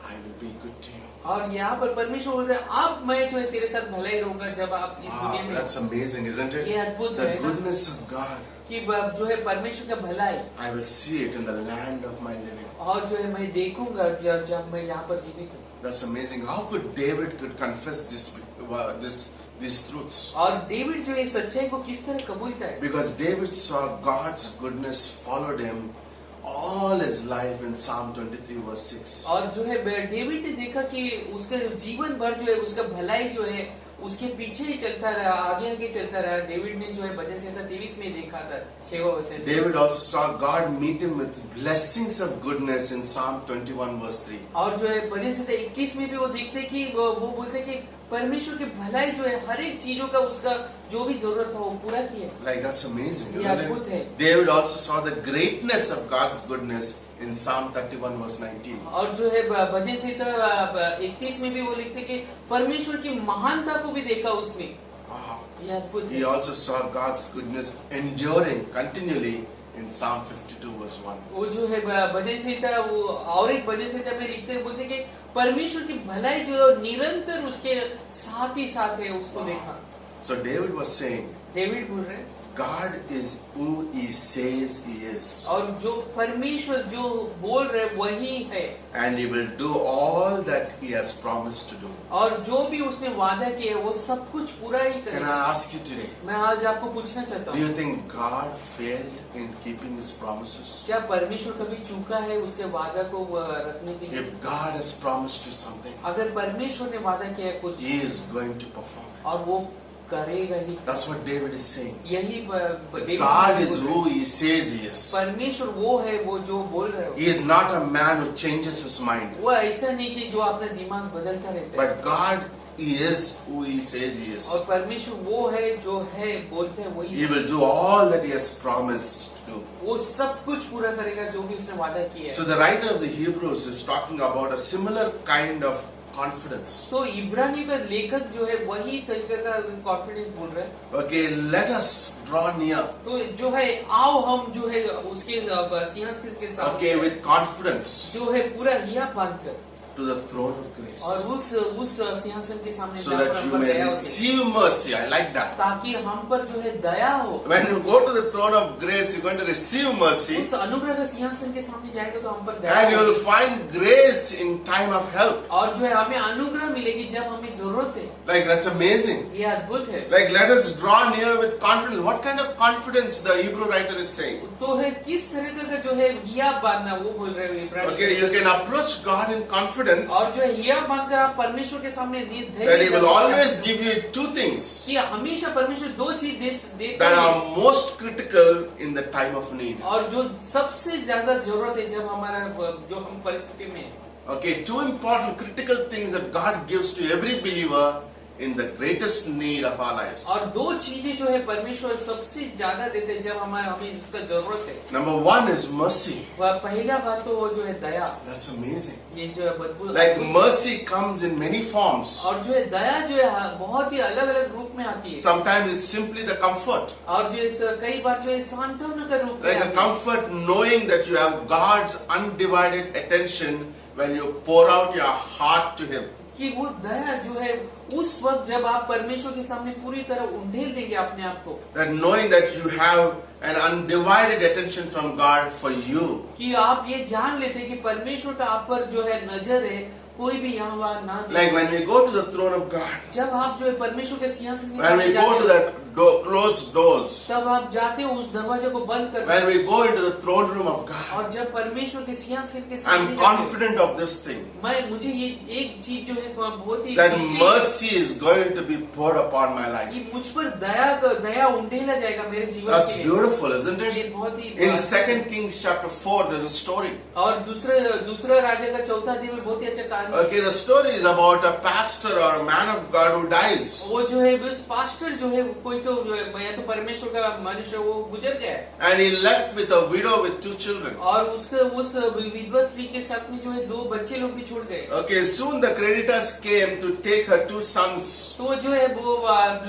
I will be good to you. और यहाँ पर परमेश्वर बोल रहे हैं अब मैं जो है तेरे साथ भलाई रहूंगा जब आप इस दुनिया Wow, में। that's amazing, isn't it? ये अद्भुत The है ना? goodness of God, कि जो है परमेश्वर का भलाई I will see it in the land of my living. और जो है मैं देखूंगा जब मैं यहाँ पर जीवित हूँ। That's amazing. How could David could confess these truths? और डेविड जो है सच्चाई को किस तरह कबूलता है? Because David saw God's goodness followed him all his life in Psalm 23 verse 6. और जो है डेविड ने देखा कि उसका जीवन भर जो है उसका भलाई जो है उसके पीछे ही चलता रहा, आगे आगे चलता रहा। डेविड ने जो है भजन संहिता 23 में देखा था 6 वचन। David also saw God meet him with blessings of goodness in Psalm 21 verse 3. और जो है भजन संहिता 21 में भी वो देखते कि वो बोलते कि परमेश्वर की भलाई जो है हर एक चीजों का उसका जो भी जरूरत था वो पूरा किया। Like that's amazing, ये isn't अद्भुत है। it? David also saw the greatness of God's goodness in Psalm 31 verse 19. और जो है भजन संहिता 31 में भी वो लिखते कि परमेश्वर की महानता को भी देखा उसने। Wow. ये अद्भुत He है। also saw God's goodness enduring continually in Psalm 52 verse 1. वो जो है भजन संहिता वो और एक भजन संहिता में लिखते हैं बोलते कि परमेश्वर की भलाई जो निरंतर उसके साथ ही साथ है उसको देखा। So David was saying, David बोल रहे हैं God is who He says He is. और जो परमेश्वर जो बोल रहे वही है And He will do all that He has promised to do. और जो भी उसने वादा किया है वो सब कुछ पूरा ही Can करेगा। I ask you today, मैं आज आपको पूछना चाहता do हूँ you think God failed in keeping His promises? क्या परमेश्वर कभी चूका है उसके वादा को रखने के लिए? If God has promised you something, अगर परमेश्वर ने वादा किया है कुछ He is going to perform it. और वो करेगा ही। That's what David is saying. यही डेविड God बोल is रहे who हैं। He says He is. परमेश्वर वो है वो जो बोल रहे हो। He is not a man who changes his mind. वो ऐसा नहीं कि जो अपना दिमाग बदलता रहता है। But God He is who He says He is. और परमेश्वर वो है जो है बोलते हैं वही He है। will do all that He has promised to do. वो सब कुछ पूरा करेगा जो भी उसने वादा किया So है। the writer of the Hebrews is talking about a similar kind of confidence. तो इब्रानी का लेखक जो है वही तरीके का कॉन्फिडेंस बोल रहे हैं। Okay, let us draw near. तो जो है आओ हम जो है उसके सिंहासन के सामने Okay, with confidence जो है पूरा हिया बांध कर to the throne of grace. और उस सिंहासन के सामने So जहाँ that पर you हम पर may दया होगी, receive mercy. I like that. ताकि हम पर जो है दया हो। When you go to the throne of grace, you're going to receive mercy. उस अनुग्रह का सिंहासन के सामने जाएगा तो हम पर दया And you will होगी। find grace in time of help. और जो है हमें अनुग्रह मिलेगी जब हमें जरूरत है। Like, that's amazing. ये अद्भुत है। Like, let us draw near with confidence. What kind of confidence the Hebrew writer is saying? तो है किस तरह का जो है हिया बांधना वो बोल रहे हैं इब्रानी। Okay, you can approach God in confidence और जो है हिया बांधकर आप परमेश्वर के सामने that He will always give you two things कि हमेशा परमेश्वर दो चीज देते that हैं are most critical in the time of need. और जो सबसे ज्यादा जरूरत है जब हमारा जो हम परिस्थिति में हैं। Okay, two important critical things that God gives to every believer in the greatest need of our lives. और दो चीजें जो है परमेश्वर सबसे ज्यादा देते हैं जब हमें उसका जरूरत है। Number one is mercy. वह पहला बात तो वो जो है दया। That's amazing. ये जो है बदबू Like, mercy comes in many forms. और जो है दया जो है बहुत ही अलग अलग रूप में आती है। Sometimes it's simply the comfort. और जो है कई बार जो है सांत्वना का रूप में Like a आती है। comfort knowing that you have God's undivided attention when you pour out your heart to Him. कि वो दया जो है उस वक्त जब आप परमेश्वर के सामने पूरी तरह उंडेल देंगे अपने आप को, That knowing that you have an undivided attention from God for you. कि आप ये जान लेते हैं कि परमेश्वर का आप पर जो है नजर है, कोई भी यहाँ वहाँ ना दे। Like when we go to the throne of God, जब आप जो है परमेश्वर के सिंहासन के when सामने we go to जाते हो, that closed doors, तब आप जाते हो उस दरवाजे को बंद कर, when we go into the throne room of God, और जब परमेश्वर के सिंहासन के I'm सामने जाते हो, confident of this thing. मुझे ये एक चीज जो है बहुत ही That निश्चित mercy is going to be poured upon my life. कि मुझ पर दया उंडेला जाएगा मेरे जीवन That's के लिए। beautiful, isn't ये it? बहुत ही In 2 Kings chapter 4, there's a story. और दूसरा राजा का चौथा अध्याय में बहुत ही अच्छा कहानी है। Okay, the story is about a pastor or a man of God who dies. वो जो है बस पास्टर जो है कोई तो या तो परमेश्वर का मनुष्य वो गुजर गया है And he left with a widow with 2 children. और उसके उस विधवा स्त्री के साथ में जो है 2 बच्चे लोग भी छोड़ गए। Okay, soon the creditors came to take her 2 sons. तो जो है वो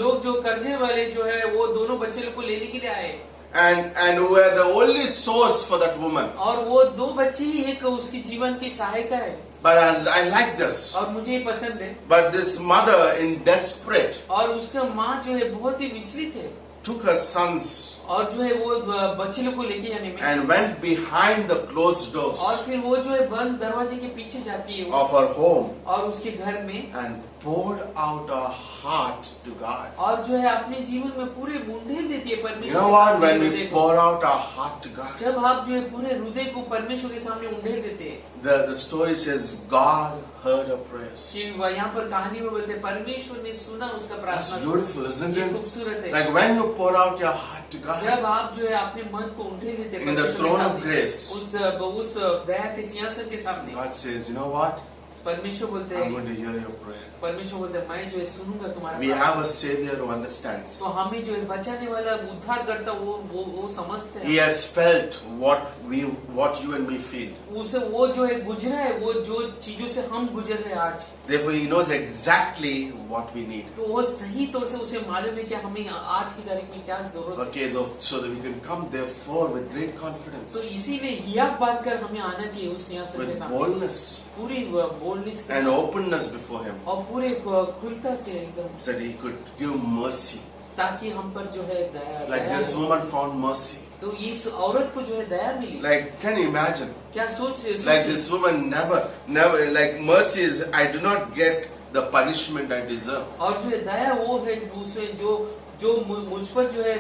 लोग जो कर्जे वाले जो है वो दोनों बच्चे लोग को लेने के लिए आए And who were the only source for that woman. और वो 2 बच्चे ही एक उसकी जीवन की सहायिका है। But I like this. और मुझे ये पसंद है। But this mother, in desperate, और उसका माँ जो है बहुत ही विचलित है took her sons और जो है वो बच्चे लोग को लेके जाने में and went behind the closed doors और फिर वो जो है बंद दरवाजे के पीछे जाती है वो, of her home और उसके घर में and poured out her heart to God. और जो है अपने जीवन में पूरे मुंडेल देती है You परमेश्वर know के what? सामने When हृदय we को। pour out our heart to God, जब आप जो है पूरे हृदय को परमेश्वर के सामने उंडेल देते हैं the story says God heard her prayers. कि यहाँ पर कहानी में बोलते हैं परमेश्वर ने सुना उसका That's प्रार्थना। beautiful, isn't ये it? खूबसूरत है। Like when you pour out your heart to God, जब आप जो है अपने मन को उंडेल देते हैं In the परमेश्वर के throne of सामने, grace. उस दया के सिंहासन के सामने God says, you know what? परमेश्वर बोलते I'm हैं going to hear your prayer. परमेश्वर बोलते हैं मैं जो है सुनूंगा तुम्हारा We प्रार्थना। have a Savior who understands. तो हमें जो है बचाने वाला उद्धार करता वो समझते He हैं has felt what you and me feel. उसे वो जो है गुजरा है वो जो चीजों से हम गुजर रहे हैं आज Therefore, He knows exactly what we need. तो वो सही तौर से उसे मालूम है कि हमें आज की तारीख में क्या जरूरत है Okay, so that we can come therefore with great confidence, तो इसीलिए हिया बांध कर हमें आना चाहिए उस सिंहासन के with सामने boldness पूरी बोल्डनेस के and साथ openness before Him, और पूरे खुलता से एकदम so that He could give mercy. ताकि हम पर जो है दया Like दया this हो। woman found mercy. तो इस औरत को जो है दया मिली Like, can you imagine? क्या सोच Like this woman never, like mercy is, I do not get the punishment I deserve. और जो है दया वो है उसमें जो मुझ पर जो है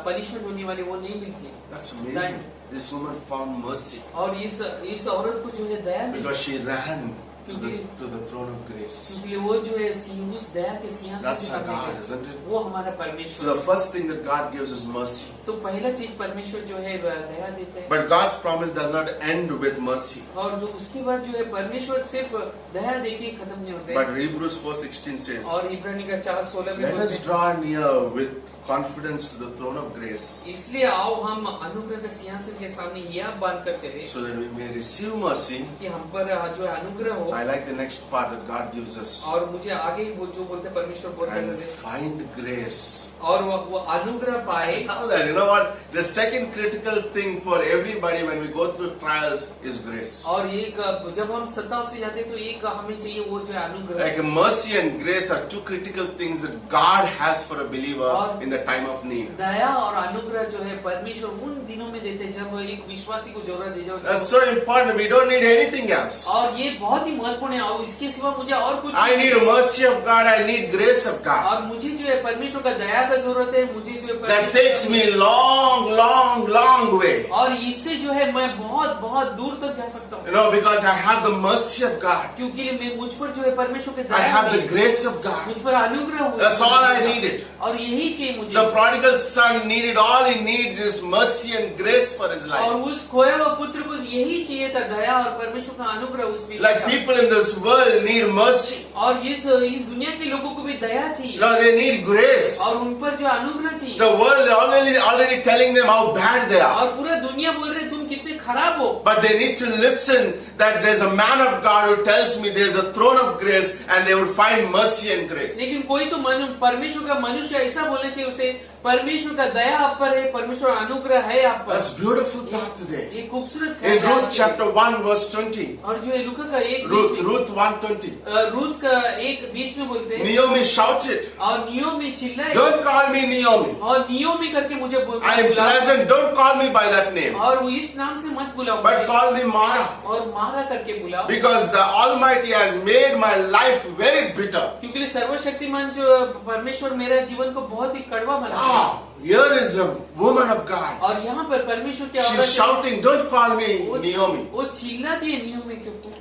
पनिशमेंट होने वाली वो नहीं मिलती That's amazing. This woman found mercy और इस औरत को जो है दया मिली because she ran क्योंकि to the throne of grace. क्योंकि वो जो है उस दया के सिंहासन That's के our सामने God, है। isn't it? वो हमारा So परमेश्वर the है। first thing that God gives is mercy. तो पहला चीज परमेश्वर जो है दया देते हैं। But God's promise does not end with mercy. और जो उसके बाद जो है परमेश्वर सिर्फ दया देके खत्म नहीं होते। But Hebrews 4:16 says, और इब्रानी का 4:16 में let बोलते us हैं, draw near with confidence to the throne of grace, इसलिए आओ हम अनुग्रह के सिंहासन के सामने यह बांध कर चले so that we may receive mercy. कि हम पर जो है अनुग्रह हो। I like the next part that God gives us. और मुझे आगे ही वो जो बोलते हैं परमेश्वर बहुत And पसंद है find grace. और वो अनुग्रह पाए। Now that, you know what? The second critical thing for everybody when we go through trials is grace. और एक जब हम सताव से जाते हैं तो एक हमें चाहिए वो जो है अनुग्रह। Like mercy and grace are two critical things that God has for a believer in the time of need. दया और अनुग्रह जो है परमेश्वर उन दिनों में देते हैं जब एक विश्वासी को जरूरत है। That's so important. We don't need anything else. और ये बहुत ही महत्वपूर्ण है और इसके सिवा मुझे और कुछ I need mercy of God. I need grace of God. और मुझे जो है परमेश्वर का दया का जरूरत है। मुझे जो है That takes me long way. और इससे जो है मैं बहुत बहुत दूर तक जा सकता हूँ। You know, because I have the mercy of God. क्योंकि मैं मुझ पर जो है परमेश्वर के I दया have the है, grace of God. मुझ पर अनुग्रह हुआ। That's all I needed. और यही चाहिए मुझे। The prodigal son needed, all he needs is mercy and grace for his और life. उस खोए हुए पुत्र को यही चाहिए था, दया और परमेश्वर का अनुग्रह उसमें। Like people in this world need mercy. और इस दुनिया के लोगों को भी दया चाहिए You know, they need grace. और उन पर जो अनुग्रह चाहिए। The world already telling them how bad they are. और पूरा दुनिया बोल रहे तुम कितने खराब हो। But they need to listen that there's a man of God who tells me there's a throne of grace and they will find mercy and grace. लेकिन कोई तो परमेश्वर का मनुष्य ऐसा बोलना चाहिए उसे, परमेश्वर का दया आप पर है, परमेश्वर अनुग्रह है आप पर। That's beautiful thought today. ये खूबसूरत In Ruth chapter 1 verse 20. और जो है लूका का 1:20 Ruth 1:20. रूथ का 1:20 में बोलते हैं, Naomi shouted, और नियोमी चिल्लाए don't call me Naomi. और नियोमी करके मुझे I am pleasant, don't call me by that name. और वो इस नाम से मत बुलाओ But मुझे, call me Mara. और मारा करके बुलाओ, Because the Almighty has made my life very bitter. क्योंकि सर्वशक्तिमान जो परमेश्वर मेरे जीवन को बहुत ही कड़वा बना दिया। Wow, here is a woman of God. और यहाँ पर परमेश्वर की She's औरत shouting, don't call me Naomi, वो चिल्लाती है नियोमी के ऊपर,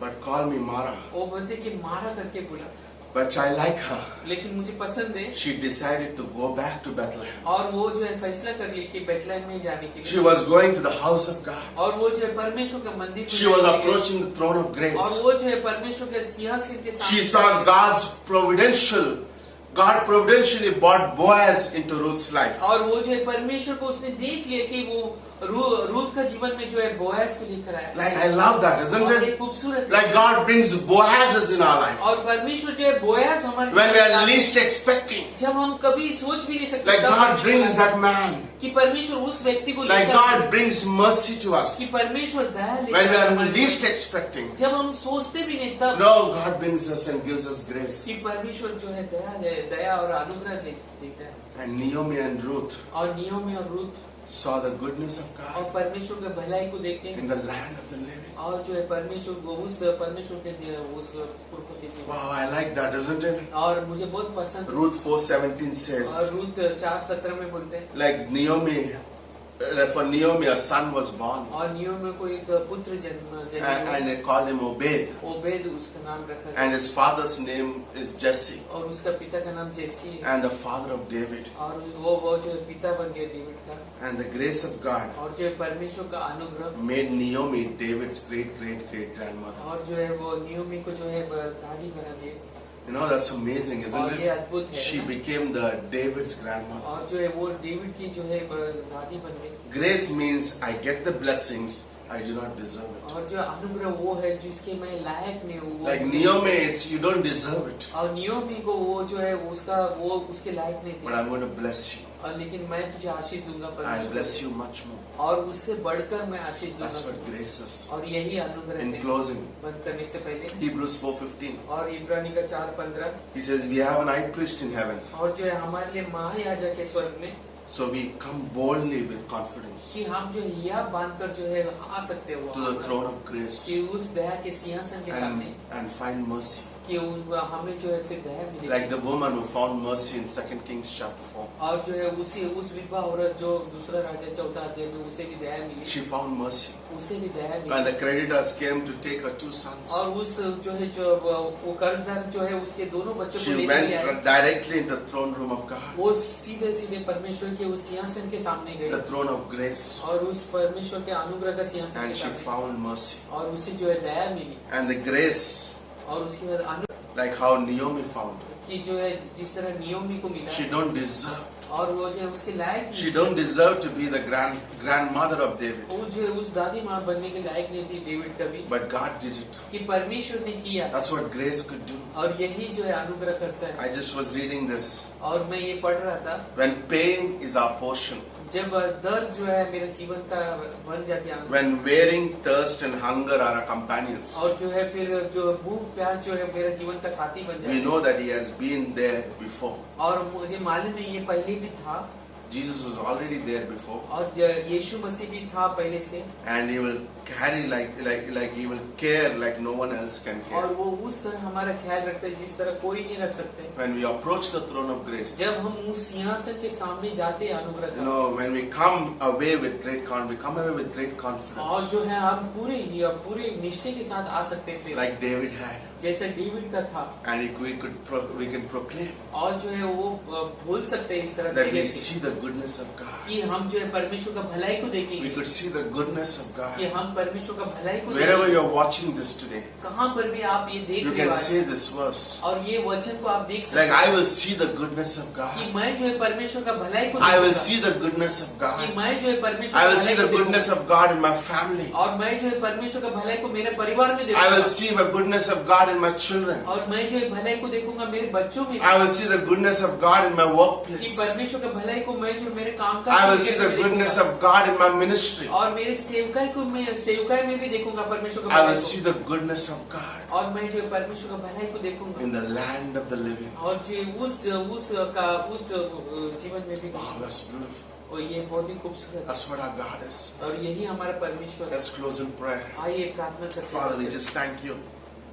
but call me Mara. वो बोलते कि मारा करके बुला। But I like her. लेकिन मुझे पसंद है She decided to go back to Bethlehem. और वो जो है फैसला कर ली कि बेथलेहम में जाने के She लिए, was going to the house of God. और वो जो है परमेश्वर के मंदिर को She was जाने के लिए, approaching the throne of और grace. वो जो है परमेश्वर के सिंहासन के She सामने saw God providentially brought Boaz into Ruth's life. और वो जो है परमेश्वर को उसने देख लिया कि वो रूथ का जीवन में जो है बोआज को लेकर आया। Like, I love that, isn't और ये it? खूबसूरत है। Like God brings Boazes in our life. और परमेश्वर जो है बोआज हमारे When we जीवन में are आता है, least expecting. जब हम कभी सोच भी नहीं सकते, Like तब God परमेश्वर brings आता है। that man. कि परमेश्वर उस व्यक्ति को Like लेकर आता God है, brings mercy to us. कि परमेश्वर दया When लेकर we आता है are हमारे least जीवन में। expecting. जब हम सोचते भी नहीं तब No, God brings us and gives us grace. कि परमेश्वर जो है दया और अनुग्रह देता है। And Naomi and Ruth और नियोमी और Ruth saw the goodness of और God परमेश्वर के भलाई को देखे in the land of the living. और जो है परमेश्वर को उस परमेश्वर के उस पुरखों के जीवन। Wow, I like that, isn't it? और मुझे बहुत पसंद है। Ruth 4:17 says, और रूथ 4:17 में बोलते हैं, like Naomi, for Naomi a son was born, और नियोमी को एक पुत्र जन्म and they called him Obed, Obed उसका नाम रखा गया, and his father's name is Jesse, और उसका पिता का नाम जेसी है, and the father of David. और वो जो है पिता बन गया डेविड का। And the grace of God और जो है परमेश्वर का अनुग्रह made Naomi David's great grandmother. और जो है वो नियोमी को जो है दादी बना दिए। You know, that's amazing, isn't और ये it? अद्भुत है She ना? became the David's grandmother. और जो है वो डेविड की जो है दादी बन गई। Grace means I get the blessings I do not deserve it. और जो अनुग्रह वो है जिसके मैं लायक नहीं हूँ, वो Like मुझे- Naomi, it's you don't deserve it, और नियोमी को वो जो है वो उसके लायक नहीं but थे, I'm going to bless you. और लेकिन मैं तुझे आशीष दूंगा I परमेश्वर, bless you much more. और उससे बढ़कर मैं आशीष That's what दूंगा। grace is. और यही अनुग्रह In है। closing, बंद करने से पहले Hebrews 4:15, और इब्रानी का 4:15, he says, we have an high priest in heaven, और जो है हमारे लिए महायाजक है स्वर्ग में, so we come boldly with confidence कि हम जो है यह बांधकर जो है आ सकते हो to the throne of grace कि उस दया के सिंहासन के सामने and find mercy. कि हमें जो है फिर दया मिलेगी। Like the woman who found mercy in 2 Kings chapter 4. और जो है उस विधवा औरत जो दूसरा राजा 4 अध्याय में उसे भी दया मिली, She found mercy. उसे भी दया When milli. the creditors came to take her 2 sons, और उस जो है जो वो कर्जदार जो है उसके दोनों बच्चों को she लेकर went आए, directly into the throne room of God, वो सीधे सीधे परमेश्वर के उस सिंहासन के सामने the गए throne of grace, और उस परमेश्वर के अनुग्रह का सिंहासन and के she सामने, found mercy. और उसे जो है दया मिली। And the grace, और उसके बाद like how Naomi found, कि जो है जिस तरह नियोमी को मिला, she don't deserve. और वो जो है उसके लायक She नहीं, don't deserve to be the grandmother of David, वो जो है उस दादी माँ बनने के लायक नहीं थी डेविड कभी, but God did it. कि परमेश्वर ने किया, That's what grace could do. और यही जो है अनुग्रह करता है। I just was reading this. और मैं ये पढ़ रहा था, When pain is our portion, जब दर्द जो है मेरे जीवन का बन जाती है, when wearing, thirst and hunger are our companions, और जो है फिर जो भूख प्यास जो है मेरा जीवन का साथी बन we जाता है, know that He has been there before. और मुझे मालूम है ये पहले भी था, Jesus was already there before, और यीशु मसीह भी था पहले से, and He will carry like He will care like no one else can और care. वो उस तरह हमारा ख्याल रखते हैं जिस तरह कोई नहीं रख सकते। When we approach the throne of grace, जब हम उस सिंहासन के सामने जाते हैं अनुग्रह you का, know, when we come away with great we come away with great और confidence, जो है हम पूरे निश्चय के साथ आ सकते हैं फिर, like David had, जैसे डेविड का था, and we can proclaim और जो है वो बोल सकते हैं इस तरह that we धैर्य से, see the goodness of God. कि हम जो है परमेश्वर का भलाई को We देखेंगे, could see the goodness of कि God. हम परमेश्वर का भलाई को Wherever देखेंगे। you're watching this today, कहाँ पर भी आप ये देख you रहे can हो say आज, this verse. और ये वचन को आप देख सकते Like, हैं I will see the goodness of कि God. मैं जो है परमेश्वर का भलाई को I will देखूंगा, see the goodness of कि God. मैं जो है परमेश्वर I का will भलाई see को the goodness देखूंगा, of God in my family. और मैं जो है परमेश्वर का भलाई को मेरे परिवार में I देखूंगा, will see the goodness of God in my children. और मैं जो है भलाई को देखूंगा मेरे बच्चों में, I will see the goodness of God in my कि workplace. परमेश्वर का भलाई को मैं जो मेरे काम I will see the goodness of God in my ministry. और मेरे सेवकाई में भी देखूंगा परमेश्वर का I भलाई will see को, the goodness of God और मैं जो है परमेश्वर का भलाई को देखूंगा, in the land of the living. और जो उस जीवन में भी, Wow, that's beautiful. और ये बहुत ही खूबसूरत है, That's what our God is. और यही हमारा परमेश्वर है। Let's close in prayer. आइए प्रार्थना करते Father, we हैं। just thank you.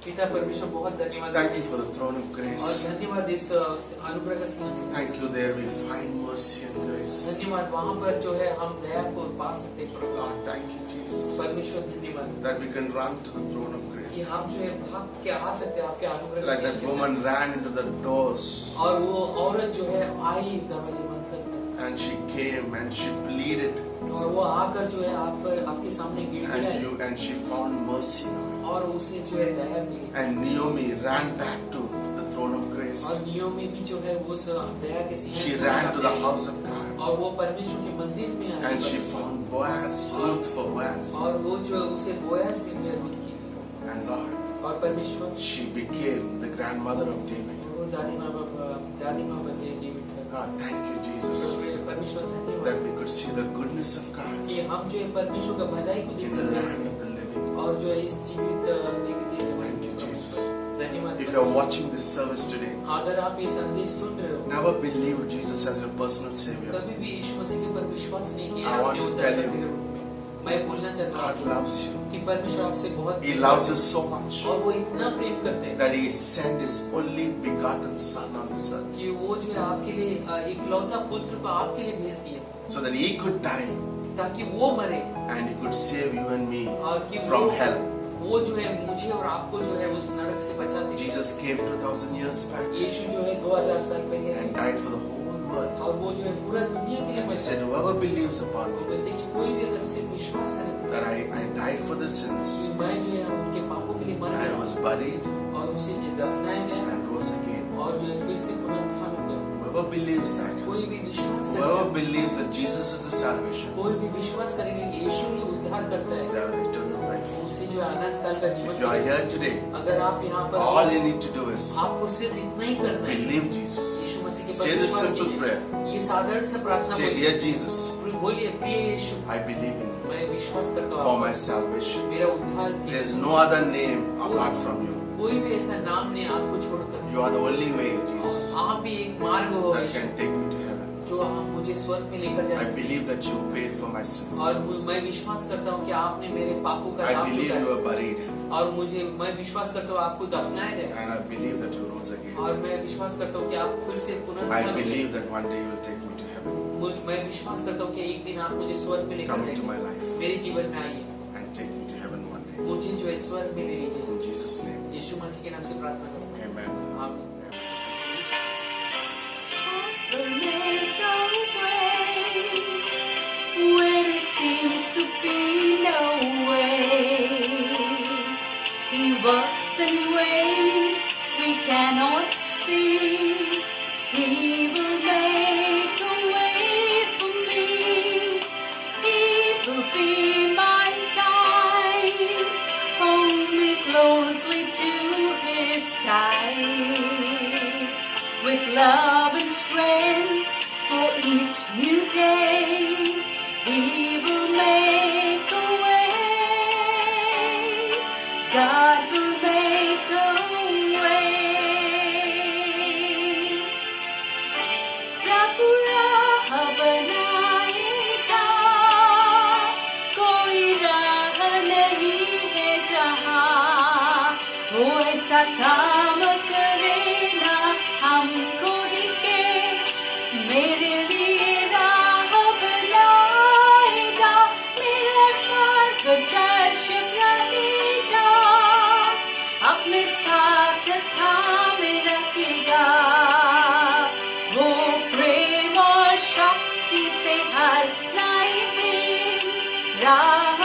पिता परमेश्वर बहुत धन्यवाद, Thank you for the throne of और grace. धन्यवाद इस अनुग्रह का सिंहासन, Thank you there we find mercy and grace. धन्यवाद वहाँ पर जो है हम दया को पा सकते हैं। Lord, thank you, Jesus, परमेश्वर धन्यवाद that we can run to the throne of कि grace. हम जो है भाग के आ सकते हैं आपके अनुग्रह Like that woman ran into the doors और वो औरत जो है आई दरवाजे बंद कर, and she came and she pleaded और वो आकर जो है आपके सामने गिड़गिड़ाई, and she found mercy. और उसे जो है दया मिली, And Naomi ran back to the throne of grace. और नियोमी भी जो है उस दया के She सिंहासन ran के to the सामने, house of God और वो परमेश्वर के मंदिर में आई, and she found Boaz, Ruth for Boaz. और वो जो उसे बोयास मिल गया रूत की, And Lord, और परमेश्वर she became the grandmother of David. वो दादी माँ बन गई डेविड का। God, thank you, Jesus, परमेश्वर धन्यवाद that we could see the goodness of God कि हम जो है परमेश्वर का भलाई को in देख the सकते हैं, land of the living. और जो है इस जीवित Thank you, Jesus. धन्यवाद। If you're watching this service today, अगर आप ये संदेश सुन रहे हो, never believe Jesus as your personal Savior. कभी भी यीशु मसीह के ऊपर विश्वास नहीं किया, I want अपने to उद्धारकर्ता tell you, के रूप में, मैं बोलना चाहता God हूँ loves you. कि परमेश्वर आपसे बहुत He loves us so much और वो इतना प्रेम करते हैं that He sent His only begotten Son on this earth कि वो जो है आपके लिए इकलौता पुत्र को आपके लिए भेज दिया, so that He could die ताकि वो मरे and He could save you and me और कि from hell. वो जो है मुझे और आपको जो है उस नरक से बचा दे। Jesus came 2000 years back यीशु जो है 2000 साल पहले and आए, died for the whole world. और वो जो है पूरा दुनिया के लिए He मर said, गया। whoever believes upon वो me, बोलते कि कोई भी अगर इसे विश्वास करे that I died for the sins कि मैं जो है उनके पापों के लिए मर and गया was buried और उसे दफनाया गया and rose again. और जो है फिर से पुनरुत्थान हो गया, Whoever believes that, कोई भी विश्वास whoever करेगा, believes that Jesus is the salvation, कोई भी विश्वास करेगा कि यीशु ही उद्धार करता है, they have eternal life. उसे जो है अनंत काल का जीवन If you are मिलेगा। here today, अगर आप यहाँ पर all you need to do is आपको सिर्फ इतना ही करना है, believe Jesus. यीशु मसीह के Say पर this विश्वास simple कीजिए। prayer. ये साधारण सा प्रार्थना Say, बोलिए, dear Jesus, बोलिए प्रिय यीशु, I believe in you मैं विश्वास करता for हूँ my salvation. मेरा उद्धार There कीजिए। is no other name apart from you. कोई भी ऐसा नाम नहीं आपको छोड़कर, You are the only way, Jesus, आप भी एक मार्ग हो that Yeshu, can take me to heaven. जो आप मुझे मुझे स्वर्ग में लेकर जा I सकते believe that you paid for my sins. हैं। और मैं विश्वास करता हूँ कि आपने मेरे पापों का I दाम believe चुकाया you were buried. और मैं विश्वास करता हूँ आपको दफनाया गया And I believe that you rose again. और मैं विश्वास करता हूँ कि आप फिर से I पुनरुत्थान हुए। believe that one day you will take me to heaven मैं विश्वास करता हूँ कि एक दिन आप मुझे स्वर्ग में लेकर Come into my जाएंगे, life. मेरे जीवन में आइए, and take me to heaven one day. मुझे जो है स्वर्ग में ले लीजिए। In Jesus' name. यीशु मसीह के नाम से प्रार्थना करता हूँ, Amen. आमीन। will make a way where there seems to be no way. He works in ways we cannot see. He will make a way for me. He will be my guide. Hold me closely to his side. With love and strength for each new day, He will make a way. God will make a way. प्रभु राह बनाएगा, कोई राह नहीं है जहाँ वो ऐसा काम करे ना हमको दिखे, मेरे लिए राह बनाएगा, मेरा मार्गदर्शक रहेगा, अपने साथ थामे रखेगा, वो प्रेम और शक्ति से हर नए दिन राह